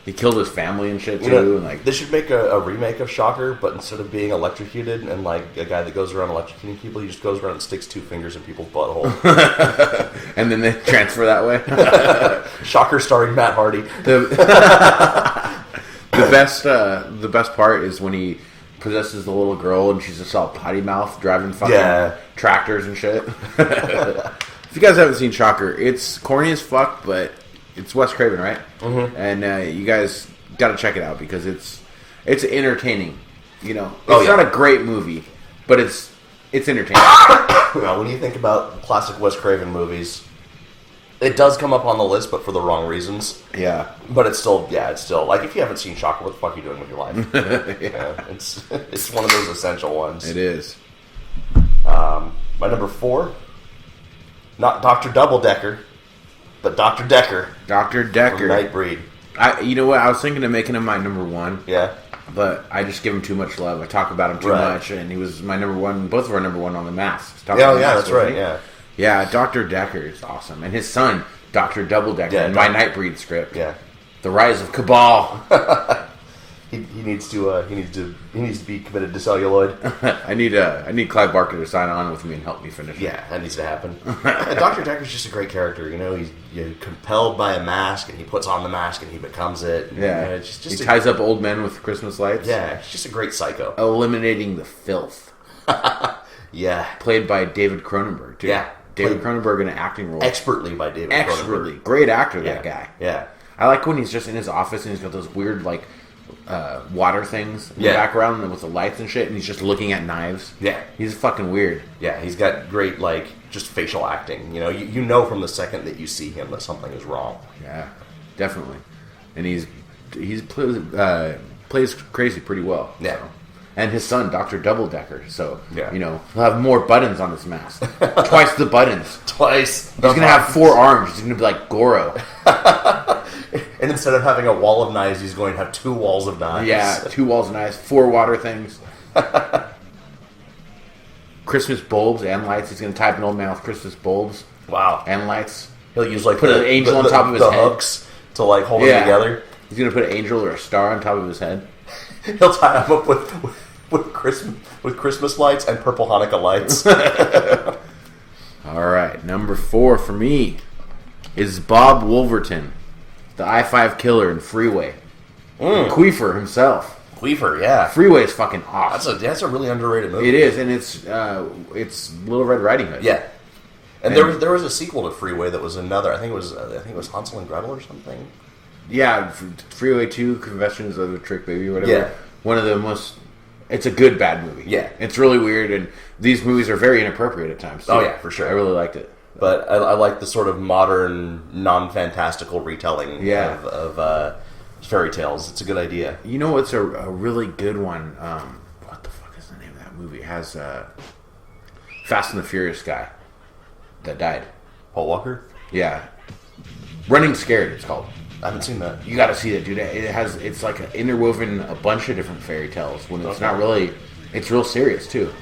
He killed his family and shit too. They should make a remake of Shocker, but instead of being electrocuted and like a guy that goes around electrocuting people, he just goes around and sticks 2 fingers in people's butthole. And then they transfer that way. Shocker starring Matt Hardy. The best part is when he possesses the little girl, and she's just all potty mouth driving fucking tractors and shit. If you guys haven't seen Shocker, it's corny as fuck, but it's Wes Craven, right? Mm-hmm. And you guys got to check it out because it's entertaining. You know, it's not a great movie, but it's entertaining. Well, when you think about classic Wes Craven movies, it does come up on the list, but for the wrong reasons. Yeah. But it's still like, if you haven't seen Shocker, what the fuck are you doing with your life? It's one of those essential ones. It is. My number 4, not Dr. Doubledecker, but Dr. Decker. Dr. Decker. From Nightbreed. You know what? I was thinking of making him my number 1. Yeah. But I just give him too much love. I talk about him too much, and he was my number 1. Both of our number 1 on The Mask. That's right. Yeah. Yeah, Dr. Decker is awesome, and his son, Dr. Doubledecker, in my Nightbreed script. Yeah. The Rise of Cabal. he needs to be committed to celluloid. I need Clive Barker to sign on with me and help me finish it. Yeah, that needs to happen. Dr. Decker's just a great character. You know, you're compelled by a mask, and he puts on the mask, and he becomes it. And, yeah, he ties up old men with Christmas lights. Yeah, he's just a great psycho. Eliminating the filth. Yeah, played by David Cronenberg. Too. Yeah. David Cronenberg in an acting role. Expertly by David Cronenberg. Great actor, that guy. Yeah. I like when he's just in his office and he's got those weird, like, water things in the background with the lights and shit, and he's just looking at knives. Yeah. He's fucking weird. Yeah, he's got great, like, just facial acting. You know, you know from the second that you see him that something is wrong. Yeah, definitely. And he's plays crazy pretty well. Yeah. So. And his son, Dr. Doubledecker. So, you know, he'll have more buttons on his mask. Twice the buttons. Twice. He's going to have 4 arms. He's going to be like Goro. And instead of having a wall of knives, he's going to have 2 walls of knives. Yeah, 2 walls of knives, 4 water things. Christmas bulbs and lights. He's going to type an old man with Christmas bulbs. Wow. And lights. He'll use, like, put an angel on top of his head. The hooks to, like, hold them together. He's going to put an angel or a star on top of his head. He'll tie him up with Christmas lights and purple Hanukkah lights. All right, number 4 for me is Bob Wolverton, the I-5 killer in Freeway. Queefer himself. Queefer, yeah. Freeway is fucking awesome. That's a really underrated movie. It is, and it's Little Red Riding Hood. Yeah, and there was a sequel to Freeway that was another. I think it was Hansel and Gretel or something. Yeah, Freeway 2, Confessions of a Trick Baby, or whatever. Yeah. One of the most. It's a good bad movie. Yeah. It's really weird, and these movies are very inappropriate at times, too. Oh, yeah, for sure. I really liked it. But I like the sort of modern, non-fantastical retelling of fairy tales. It's a good idea. You know what's a really good one? What the fuck is the name of that movie? It has Fast and the Furious guy that died. Paul Walker? Yeah. Running Scared, it's called. I haven't seen that. You got to see that, dude. It's like interwoven a bunch of different fairy tales when it's not really. It's real serious too.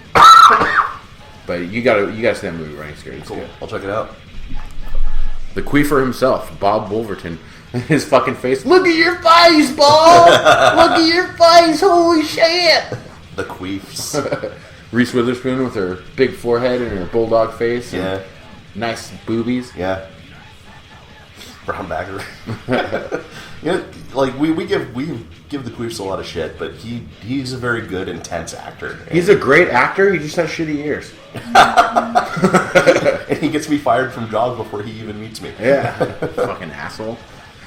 But you gotta see that movie, Running Scared. It's cool. Good. I'll check it out. The Queefer himself, Bob Wolverton, his fucking face. Look at your face, Bob. Look at your face. Holy shit. The Queefs. Reese Witherspoon with her big forehead and her bulldog face. And nice boobies. Yeah. Brown bagger. You know, like we give the Queefs a lot of shit, but he's a very good, intense actor. He's a great actor. He just has shitty ears. And he gets me fired from jobs before he even meets me. Yeah, fucking asshole.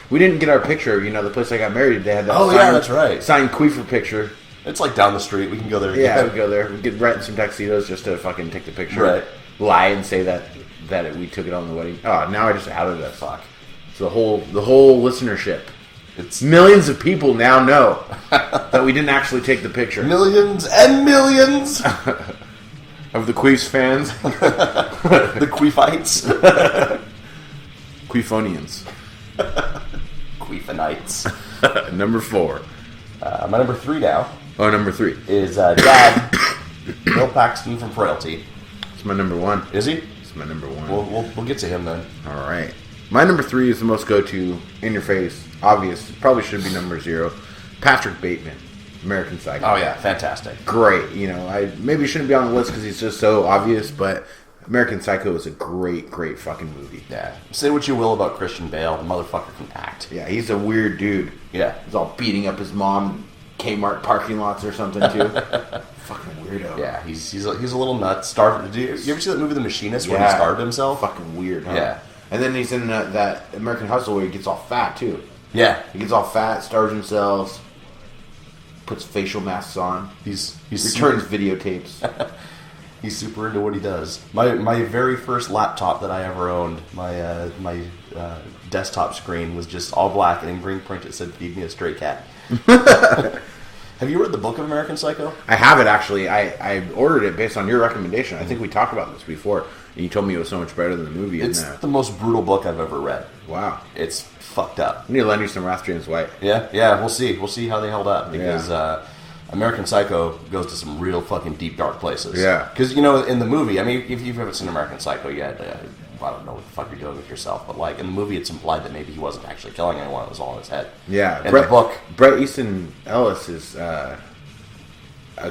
We didn't get our picture. You know, the place I got married, they had that. That's right. Signed Queefer picture. It's like down the street. We can go there. Yeah, we go there. We get rent some tuxedos just to fucking take the picture. Right. Lie and say that we took it on the wedding. Oh, now I just outed that. Fuck. So the whole listenership. It's millions of people now know that we didn't actually take the picture. Millions and millions of the Queefs fans. The Queefites. Queefonians. Queefanites. Number 4. My number 3 now. Oh, number 3 is Dad Bill Paxton from Frailty. It's my number 1. Is he? It's my number 1. We'll get to him then. All right. My number 3 is the most go-to, in your face, obvious. Probably should be number 0. Patrick Bateman, American Psycho. Oh yeah, fantastic. Great. You know, I maybe shouldn't be on the list because he's just so obvious, but American Psycho is a great, great fucking movie. Yeah. Say what you will about Christian Bale, the motherfucker can act. Yeah, he's a weird dude. Yeah. He's all beating up his mom Kmart parking lots or something too. Fucking weirdo. Yeah, he's a little nuts. Starved. You ever see that movie The Machinist where he starved himself? Fucking weird. Huh? Yeah. And then he's in that American Hustle where he gets all fat too. Yeah, He gets all fat, starves himself, puts facial masks on. he's Returns videotapes. He's super into what he does. My very first laptop that I ever owned, my desktop screen was just all black and in green print. It said "Feed me a stray cat." Have you read the book of American Psycho? I have it actually. I ordered it based on your recommendation. I think we talked about this before, and you told me it was so much better than the movie. It's the most brutal book I've ever read. Wow. It's fucked up. I need to lend you some Rathstrian's White. Yeah, we'll see. We'll see how they held up because American Psycho goes to some real fucking deep, dark places. Yeah. Because, in the movie, I mean, if you haven't seen American Psycho yet, I don't know what the fuck you're doing with yourself, but, like, in the movie it's implied that maybe he wasn't actually killing anyone. It was all in his head. Yeah. In the book... Bret Easton Ellis is a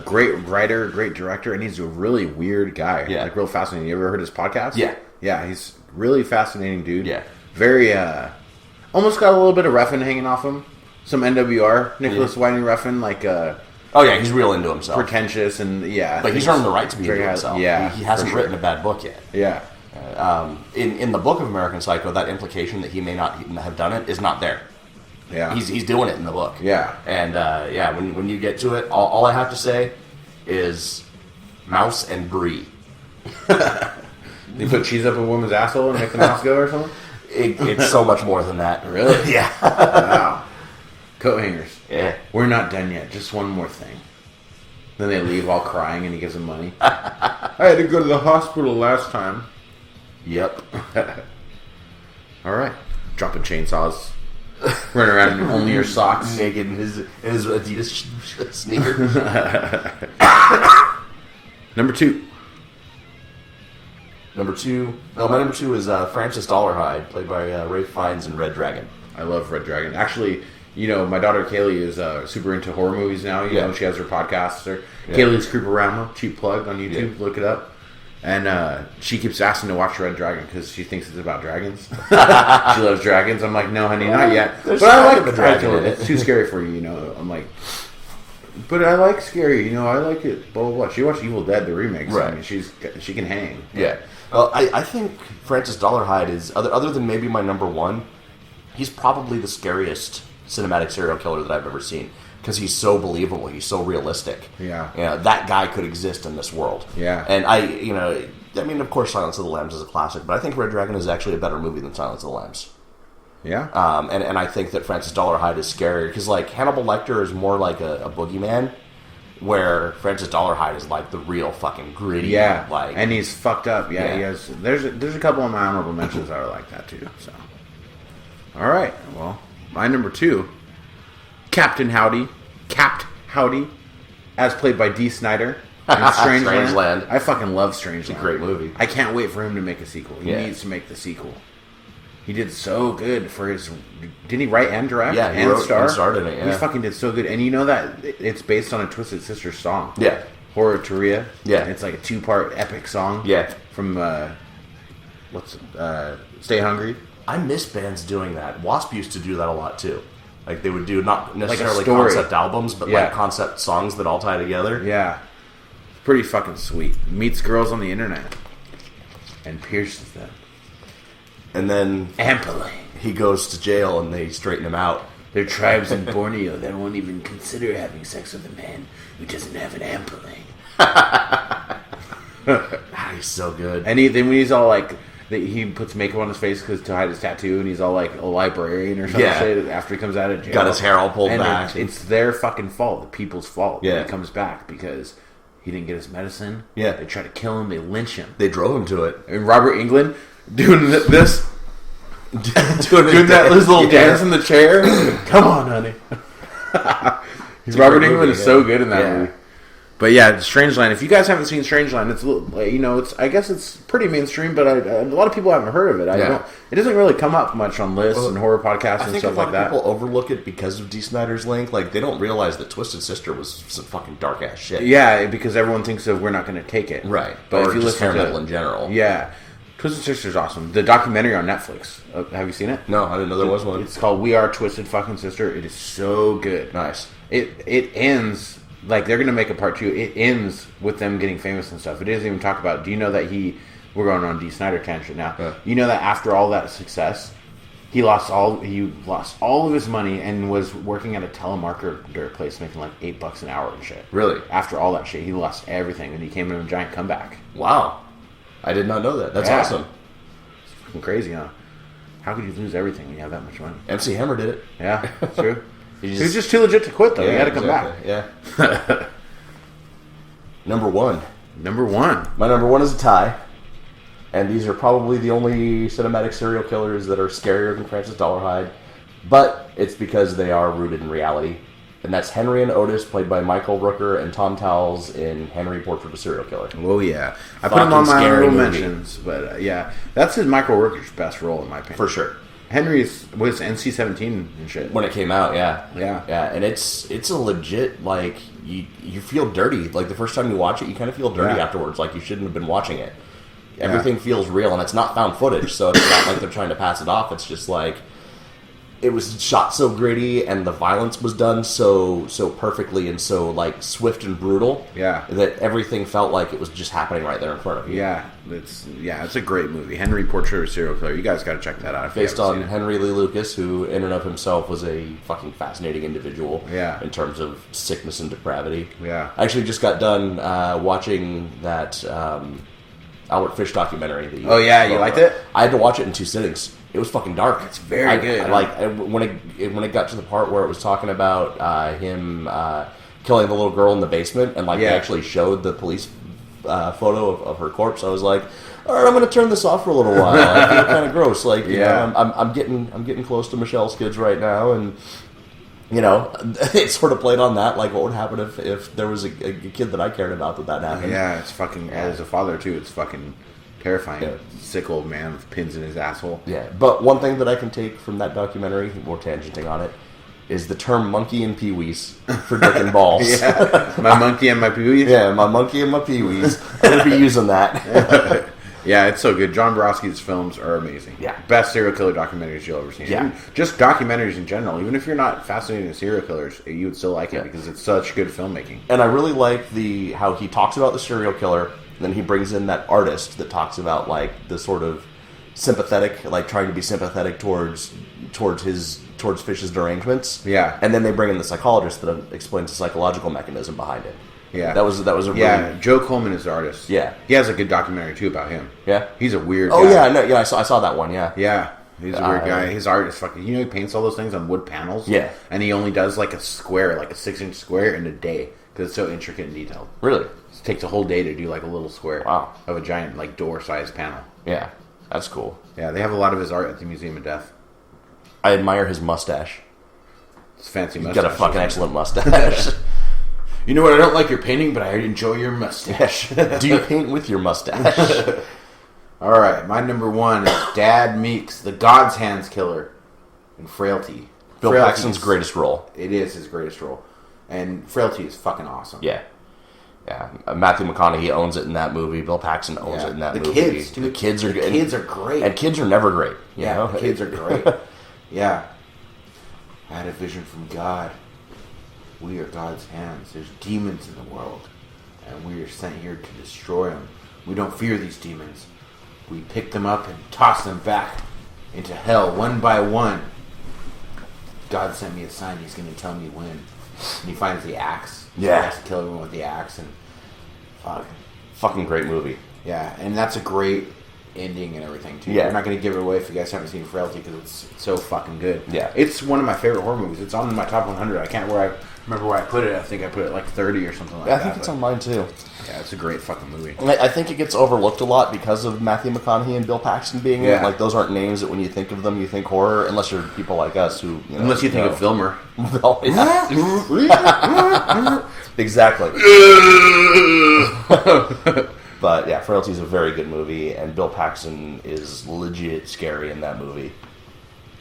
great writer, great director, and he's a really weird guy. Yeah. Like, real fascinating. You ever heard his podcast? Yeah. Yeah, he's really fascinating dude. Yeah. Very, almost got a little bit of Refn hanging off him. Some NWR, Nicholas Winding Refn, like, Oh, yeah, he's real into himself. pretentious and, yeah. Like, he's earned the right to be very into high- himself. Yeah. He hasn't for sure. written a bad book yet. Yeah. In the book of American Psycho, that implication that he may not have done it is not there. Yeah. He's doing it in the book. Yeah. And, when you get to it, all I have to say is mouse and brie. You put cheese up a woman's asshole and make the mouse go or something? It's so much more than that. Really? Yeah. Wow. Coat hangers. Yeah. We're not done yet. Just one more thing. Then they leave all crying and he gives them money. I had to go to the hospital last time. Yep. All right. Dropping chainsaws. Running around in only your socks. Naked in his Adidas sneakers. Number 2. My number two is Francis Dollarhide, played by Ralph Fiennes in Red Dragon. I love Red Dragon. Actually, my daughter Kaylee is super into horror movies now. You know, she has her podcasts. Kaylee's Creeporama, cheap plug on YouTube. Yeah. Look it up. And she keeps asking to watch Red Dragon because she thinks it's about dragons. She loves dragons. I'm like, no, honey, not yet. But I like the dragon in it. It's too scary for you, I'm like, but I like scary. I like it. Blah blah blah. She watched Evil Dead, the remakes. Right. I mean, she can hang. Yeah. Well, I think Francis Dollarhide is other than maybe my number one. He's probably the scariest cinematic serial killer that I've ever seen because he's so believable. He's so realistic. Yeah. That guy could exist in this world. Yeah. And I mean, of course, Silence of the Lambs is a classic, but I think Red Dragon is actually a better movie than Silence of the Lambs. Yeah. And I think that Francis Dollarhide is scary because, like, Hannibal Lecter is more like a boogeyman, where Francis Dollarhide is like the real fucking gritty. Yeah. Like, and he's fucked up. Yeah. He has. There's a couple of my honorable mentions that are like that too. So. All right. Well, my number 2, Captain Howdy, as played by Dee Snider. In Strangeland. I fucking love Strangeland. It's a great movie. I can't wait for him to make a sequel. He needs to make the sequel. He did so good for his... Didn't he write and direct? Yeah, he and wrote star? and starred in it, yeah. He fucking did so good. And you know that it's based on a Twisted Sister song. Yeah. Horror-Teria. Yeah. It's like a 2-part epic song. Yeah. From, Stay Hungry. I miss bands doing that. Wasp used to do that a lot too. Like, they would do not necessarily story. concept albums, but like concept songs that all tie together. Yeah. It's pretty fucking sweet. Meets girls on the internet. And pierces them. And then Ampling. he goes to jail and they straighten him out. There are tribes in Borneo that won't even consider having sex with a man who doesn't have an ampling. He's so good. And then when he's all like... He puts makeup on his face to hide his tattoo, and he's all like a librarian or some shit after he comes out of jail. Got his hair all pulled back. It's their fucking fault, the people's fault. Yeah. When he comes back because he didn't get his medicine. Yeah. They try to kill him. They lynch him. They drove him to it. And Robert Englund doing this, doing that little dance in the chair. Come on, honey. Robert Englund is so good in that movie. But yeah, Strangeland. If you guys haven't seen Strangeland, it's I guess it's pretty mainstream, but a lot of people haven't heard of it. It doesn't really come up much on lists and horror podcasts and stuff like that. I think a lot of people overlook it because of Dee Snider's link. Like, they don't realize that Twisted Sister was some fucking dark ass shit. Yeah, because everyone thinks of We're Not Going to Take It, Right? But or if you just listen hair to metal in general. Yeah, Twisted Sister's awesome. The documentary on Netflix. Have you seen it? No, I didn't know there was one. It's called We Are Twisted Fucking Sister. It is so good. Nice. It ends like they're gonna make a part 2. It ends with them getting famous and stuff. It doesn't even talk about. Do you know that we're going on D. Snyder tangent now. Yeah. You know that after all that success, he lost all of his money and was working at a telemarketer place making like $8 an hour and shit. Really? After all that shit, he lost everything and he came in a giant comeback. Wow. I did not know that. That's awesome. It's fucking crazy, huh? How could you lose everything when you have that much money? MC Hammer did it. Yeah, it's true. He was just too legit to quit, though. He had to come back. Yeah. Number 1. Number 1. My number 1 is a tie. And these are probably the only cinematic serial killers that are scarier than Francis Dollarhide. But it's because they are rooted in reality. And that's Henry and Otis, played by Michael Rooker and Tom Towles in Henry, Portrait of a Serial Killer. Oh, yeah. I put him on my honorable mentions. But, yeah. That's Michael Rooker's best role, in my opinion. For sure. Henry's was NC-17 and shit. When it came out, yeah. Yeah. Yeah, and it's a legit, like, you feel dirty. Like, the first time you watch it, you kind of feel dirty afterwards. Like, you shouldn't have been watching it. Everything feels real, and it's not found footage, so it's not like they're trying to pass it off. It's just like... It was shot so gritty, and the violence was done so perfectly and so like swift and brutal. Yeah, that everything felt like it was just happening right there in front of you. Yeah, it's a great movie. Henry, Portrait of a Serial Killer. You guys got to check that out. Based on Henry Lee Lucas, who in and of himself was a fucking fascinating individual. Yeah, in terms of sickness and depravity. Yeah, I actually just got done watching that Albert Fish documentary. That you liked it? I had to watch it in 2 sittings. It was fucking dark. It's very good. When it got to the part where it was talking about him killing the little girl in the basement, and they actually showed the police photo of her corpse. I was like, all right, I'm going to turn this off for a little while. I feel kind of gross. Like, you know, I'm getting close to Michelle's kids right now, and you know, it sort of played on that. Like, what would happen if there was a kid that I cared about that happened? Yeah, it's fucking. As a father too, it's fucking terrifying. Yeah. Sick old man with pins in his asshole. Yeah, but one thing that I can take from that documentary, more tangenting on it, is the term monkey and peewees for dick and balls. Yeah, my monkey and my peewees? Yeah, my monkey and my peewees. I'm going to be using that. Yeah, it's so good. John Borowski's films are amazing. Yeah. Best serial killer documentaries you'll ever see. Yeah. Just documentaries in general. Even if you're not fascinated in serial killers, you would still like it because it's such good filmmaking. And I really like how he talks about the serial killer, and then he brings in that artist that talks about like the sort of sympathetic, like trying to be sympathetic towards Fish's derangements. Yeah. And then they bring in the psychologist that explains the psychological mechanism behind it. Yeah. That was a really... Yeah, Joe Coleman is the artist. Yeah. He has a good documentary too about him. Yeah. He's a weird guy. yeah, no, yeah, I saw that one, yeah. Yeah. He's a weird guy. His art is fucking... You know, he paints all those things on wood panels. Yeah. And he only does like a square, like a 6-inch square in a day because it's so intricate and detailed. Really? It takes a whole day to do like a little square of a giant like door-sized panel. Yeah, that's cool. Yeah, they have a lot of his art at the Museum of Death. I admire his mustache. It's fancy mustache. He's got a fucking excellent mustache. You know what? I don't like your painting, but I enjoy your mustache. Do you paint with your mustache? All right, my number 1 is Dad Meeks, the God's Hands Killer in Frailty. Bill Paxton's greatest role. It is his greatest role. And Frailty is fucking awesome. Yeah. Yeah. Matthew McConaughey owns it in that movie. Bill Paxton owns it in that movie. Kids, dude. The kids are good. The kids are great. And kids are never great. You know? The kids are great. Yeah. I had a vision from God. We are God's hands. There's demons in the world. And we are sent here to destroy them. We don't fear these demons. We pick them up and toss them back into hell one by one. God sent me a sign. He's going to tell me when. And he finds the axe. Yeah. He has to kill everyone with the axe. And fucking great movie. Yeah, and that's a great ending and everything too. Yeah. I'm not going to give it away if you guys haven't seen Frailty because it's so fucking good. Yeah. It's one of my favorite horror movies. It's on my top 100. I can't remember where I put it. I think I put it like 30 or something like that. I think it's on mine too. Yeah, it's a great fucking movie. I think it gets overlooked a lot because of Matthew McConaughey and Bill Paxton being in it. Like, those aren't names that when you think of them, you think horror, unless you're people like us who... You know, unless you think of Vilmer. Oh, yeah. Exactly. But, yeah, Frailty is a very good movie, and Bill Paxton is legit scary in that movie.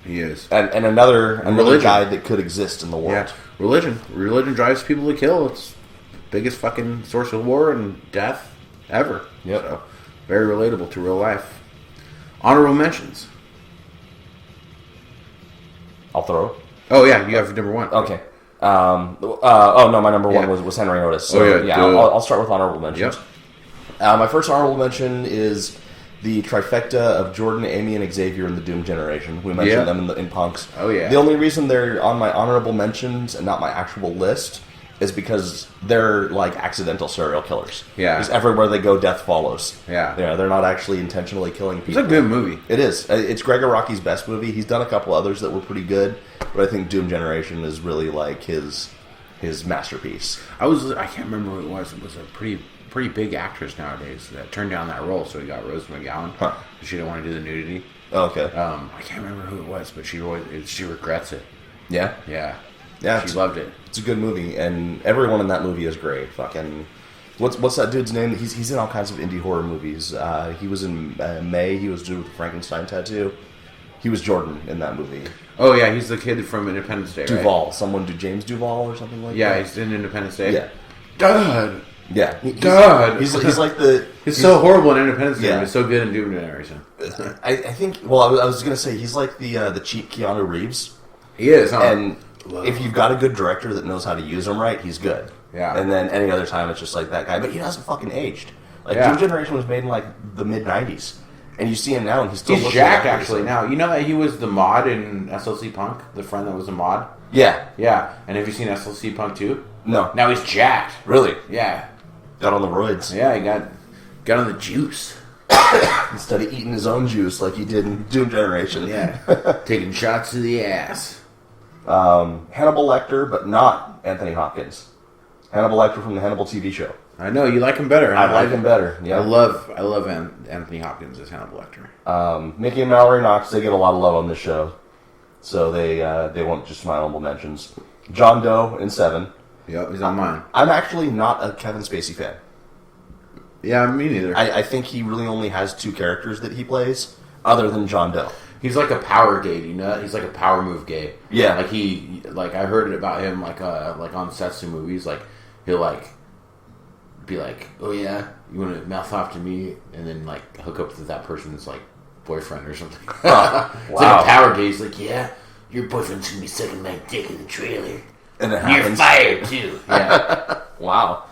He is. And another guy that could exist in the world. Yeah. Religion drives people to kill. It's the biggest fucking source of war and death ever. Yep. So, very relatable to real life. Honorable mentions. I'll throw. Oh yeah, you have number one. Okay. Oh no, my number one was Henry Otis. So I'll start with honorable mentions. Yep. My first honorable mention is the trifecta of Jordan, Amy, and Xavier in the Doom generation. We mentioned them in Punks. Oh yeah. The only reason they're on my honorable mentions and not my actual list is because they're like accidental serial killers. Yeah. Because everywhere they go, death follows. Yeah. They're not actually intentionally killing people. It's a good movie. It is. It's Greg Araki's best movie. He's done a couple others that were pretty good, but I think Doom Generation is really like his masterpiece. I can't remember who it was. It was a pretty big actress nowadays that turned down that role, so he got Rose McGowan. Huh. She didn't want to do the nudity. Oh, okay. I can't remember who it was, but she regrets it. Yeah? Yeah. Yeah. She loved it. It's a good movie, and everyone in that movie is great. Fucking... What's that dude's name? He's in all kinds of indie horror movies. He was in May. He was dude with the Frankenstein tattoo. He was Jordan in that movie. Oh yeah, he's the kid from Independence Day, Duvall. right? Someone do James Duvall or something like that? Yeah, he's in Independence Day. Yeah. God! Yeah. He's like the... He's so horrible in Independence Day, Yeah. but he's so good in Doom Generation. I think... Well, I was going to say, he's like the cheap Keanu Reeves. He is, huh? And if you've got a good director that knows how to use him right, he's good. Yeah. And then any other time, it's just like that guy. But he hasn't fucking aged. Like, Yeah. Doom Generation was made in, like, the mid-90s. And you see him now, and he's still He's looking jacked, like actually, now. You know that he was the mod in SLC Punk? The friend that was a mod? Yeah. Yeah. And have you seen SLC Punk 2? No. Now he's jacked. Really? Yeah. Got on the roids. Yeah, he got on the juice. Instead of eating his own juice like he did in Doom Generation. Yeah. Taking shots to the ass. Hannibal Lecter, but not Anthony Hopkins. Hannibal Lecter from the Hannibal TV show. I know, you like him better. I like him better. Yeah. I love Anthony Hopkins as Hannibal Lecter. Mickey and Mallory Knox, they get a lot of love on this show. So they won't just my honorable mentions. John Doe in Seven. Yep, he's on mine. I'm actually not a Kevin Spacey fan. Yeah, me neither. I think he really only has two characters that he plays, other than John Doe. He's like a power gay, you know? He's like a power move gay. Yeah. Like I heard about him like on sets of movies, like he'll like be like, "Oh yeah, you want to mouth off to me," and then like hook up with that person's like boyfriend or something. Wow. It's like a power gay. He's like, "Yeah, your boyfriend's gonna be sucking my dick in the trailer. And it You're happens. fired too." Yeah. Wow.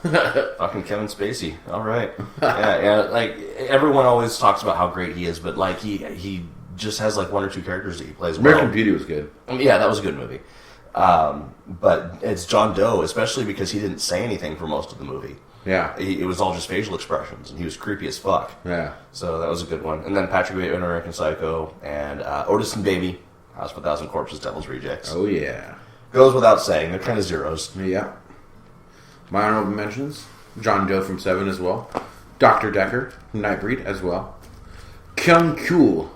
Fucking Kevin Spacey. All right. Yeah, like everyone always talks about how great he is, but like he just has like one or two characters that he plays well. American Beauty was good. Yeah, that was a good movie. But it's John Doe, especially because he didn't say anything for most of the movie. Yeah. It was all just facial expressions, and he was creepy as fuck. Yeah. So that was a good one. And then Patrick Bateman, American Psycho, and Otis and Baby, House of a Thousand Corpses, Devil's Rejects. Oh yeah. Goes without saying, they're kind of zeros. Yeah. My honorable mentions: John Doe from Seven as well, Dr. Decker from Nightbreed as well, Kyung Kul.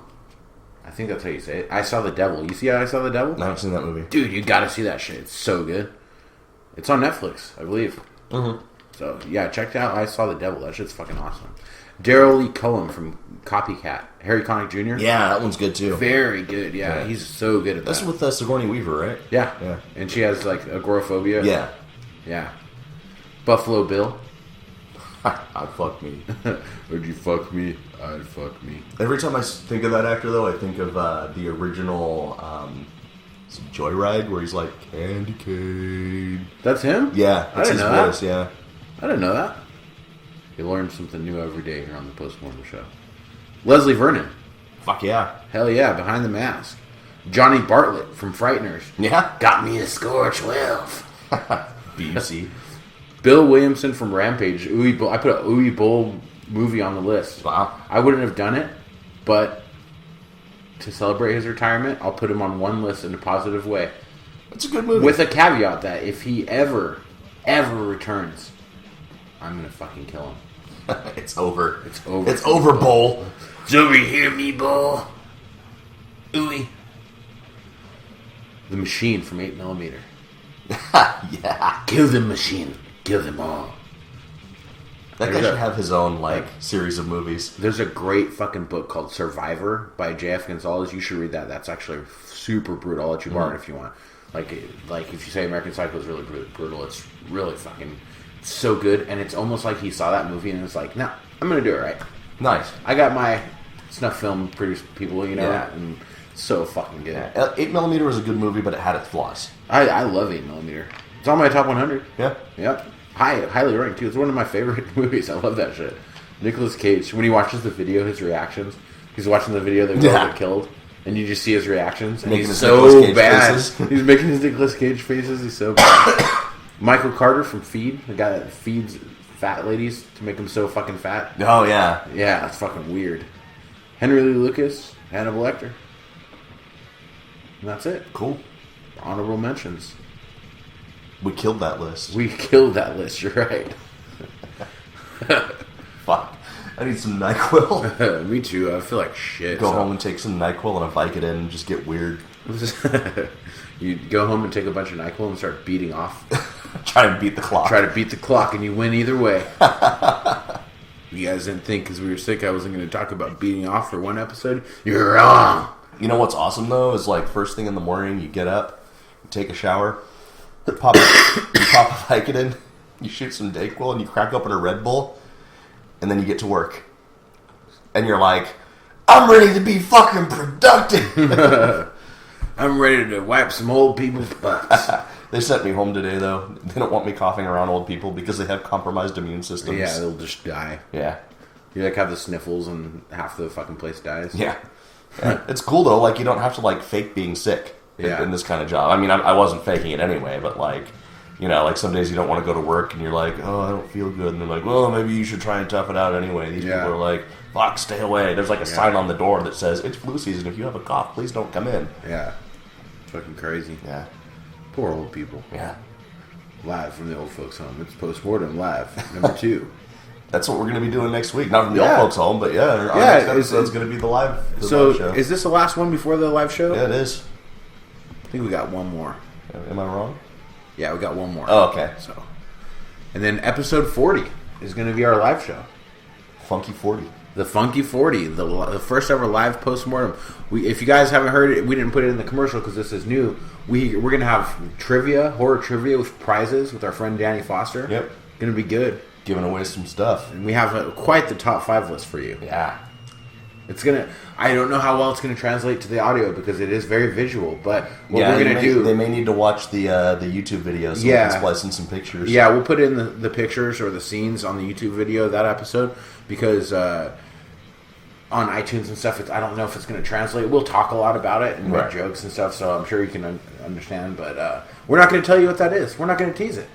I think that's how you say it. I Saw the Devil. You see how I Saw the Devil? I haven't seen that movie. Dude, you gotta see that shit. It's so good. It's on Netflix, I believe. Mm-hmm. So, yeah, check out I Saw the Devil. That shit's fucking awesome. Daryl Lee Cohen from Copycat. Harry Connick Jr. Yeah, that one's good too. Very good, yeah. He's so good at that. That's with Sigourney Weaver, right? Yeah. Yeah. And she has, like, agoraphobia. Yeah. Yeah. Buffalo Bill. I'd fuck me. Would you fuck me? I'd fuck me. Every time I think of that actor, though, I think of the original Joyride, where he's like, Candy Cane. That's him? Yeah, I that's didn't his know voice, that. yeah. I didn't know that. You learn something new every day here on the Postmortem Show. Leslie Vernon. Fuck yeah. Hell yeah, Behind the Mask. Johnny Bartlett from Frighteners. Yeah. Got me a score 12. BUC. Bill Williamson from Rampage. I put a Uwe Boll movie on the list. Wow. I wouldn't have done it, but to celebrate his retirement, I'll put him on one list in a positive way. It's a good movie. With a caveat that if he ever returns, I'm going to fucking kill him. It's over. It's over. It's over, Bull. It's over here, me bull. Ooey. The Machine from 8mm. Yeah. Kill the machine. Kill them all. That guy should have his own, like, series of movies. There's a great fucking book called Survivor by J.F. Gonzalez. You should read that. That's actually super brutal. I'll let you borrow it if you want. Like if you say American Psycho is really brutal, it's really fucking so good. And it's almost like he saw that movie and was like, no, I'm going to do it right. Nice. I got my snuff film produced people, you know, Yeah. and so fucking good. Yeah. 8mm was a good movie, but it had its flaws. I love 8mm. It's on my top 100. Yeah. Yep. Highly ranked too. It's one of my favorite movies. I love that shit. Nicolas Cage, when he watches the video, his reactions. He's watching the video that girl got killed, and you just see his reactions, and he's so bad. He's making his Nicolas Cage faces. He's so bad. Michael Carter from Feed, the guy that feeds fat ladies to make them so fucking fat. Oh yeah. Yeah, that's fucking weird. Henry Lee Lucas, Hannibal Lecter. And that's it. Cool. Honorable mentions. We killed that list. We killed that list. You're right. Fuck. I need some NyQuil. Me too. I feel like shit. Go home and take some NyQuil and a Vicodin and just get weird. You go home and take a bunch of NyQuil and start beating off. Try and beat the clock. Try to beat the clock and you win either way. You guys didn't think because we were sick I wasn't going to talk about beating off for one episode? You're wrong. You know what's awesome though is like first thing in the morning you get up, you take a shower, you pop a Vicodin, you shoot some Dayquil and you crack open a Red Bull, and then you get to work. And you're like, I'm ready to be fucking productive. I'm ready to wipe some old people's butts. They sent me home today though. They don't want me coughing around old people because they have compromised immune systems. Yeah, they'll just die. Yeah. You like have the sniffles and half the fucking place dies. Yeah. It's cool though, like you don't have to like fake being sick in this kind of job. I mean, I wasn't faking it anyway, but like, you know, like some days you don't want to go to work and you're like, oh, I don't feel good. And they're like, well, maybe you should try and tough it out anyway. These people are like, fuck, stay away. There's like a sign on the door that says, it's flu season. If you have a cough, please don't come in. Yeah. Fucking crazy. Yeah. Poor old people. Yeah. Live from the old folks' home. It's Postmortem Live, number 2. That's what we're going to be doing next week. Not from the old folks' home, but our next episode's going to be the live show. Is this the last one before the live show? Yeah, it is. I think we got one more. Am I wrong? Yeah, we got one more. Oh, okay. So, and then episode 40 is going to be our live show. Funky 40. The Funky 40, the first ever live postmortem. If you guys haven't heard it, we didn't put it in the commercial because this is new. We're going to have horror trivia with prizes with our friend Danny Foster. Yep. Going to be good. Giving away some stuff. And we have quite the top 5 list for you. Yeah. I don't know how well it's going to translate to the audio because it is very visual, but what we're going to do... They may need to watch the YouTube video so we can splice in some pictures. Yeah, we'll put in the pictures or the scenes on the YouTube video of that episode because on iTunes and stuff, I don't know if it's going to translate. We'll talk a lot about it and make jokes and stuff, so I'm sure you can understand, but we're not going to tell you what that is. We're not going to tease it.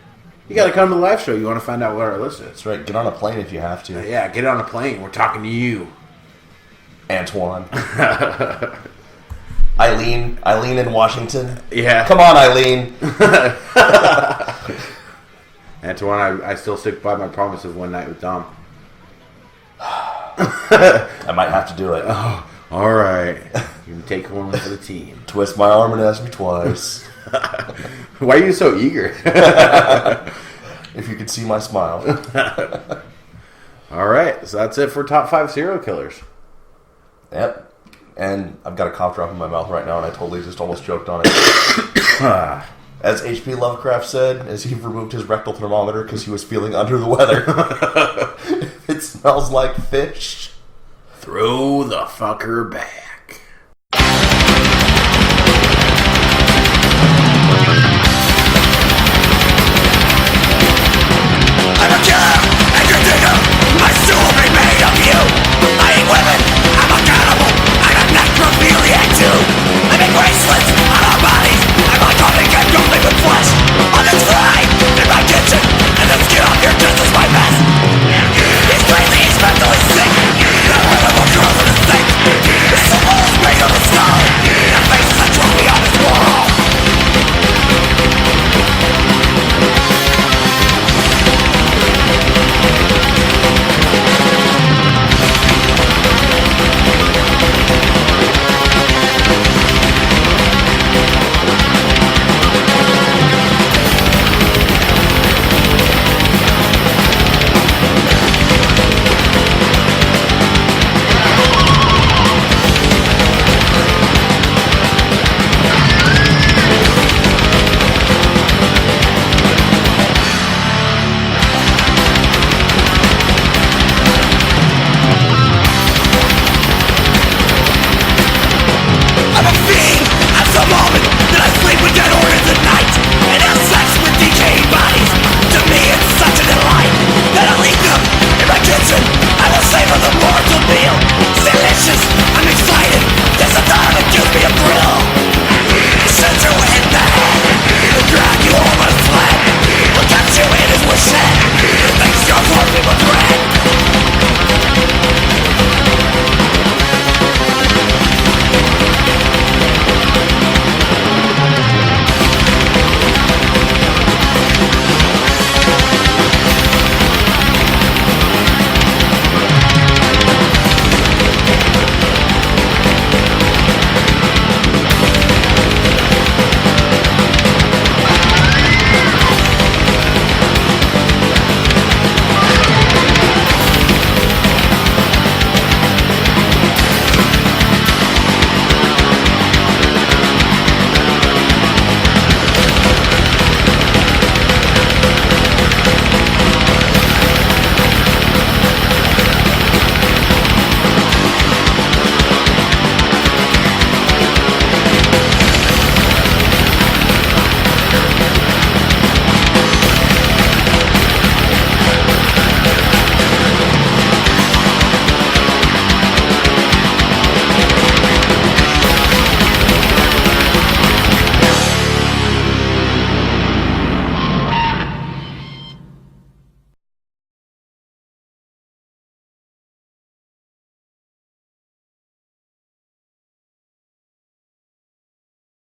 You got to come to the live show. You want to find out what our list is. That's right. Get on a plane if you have to. Yeah, get on a plane. We're talking to you. Antoine. Eileen in Washington. Yeah. Come on, Eileen. Antoine, I still stick by my promise of one night with Dom. I might have to do it. Oh, all right. You can take one for the team. Twist my arm and ask me twice. Why are you so eager? If you could see my smile. All right. So that's it for top 5 serial killers. Yep. And I've got a cough drop in my mouth right now, and I totally just almost choked on it. As H.P. Lovecraft said, as he removed his rectal thermometer because he was feeling under the weather. It smells like fish. Throw the fucker back.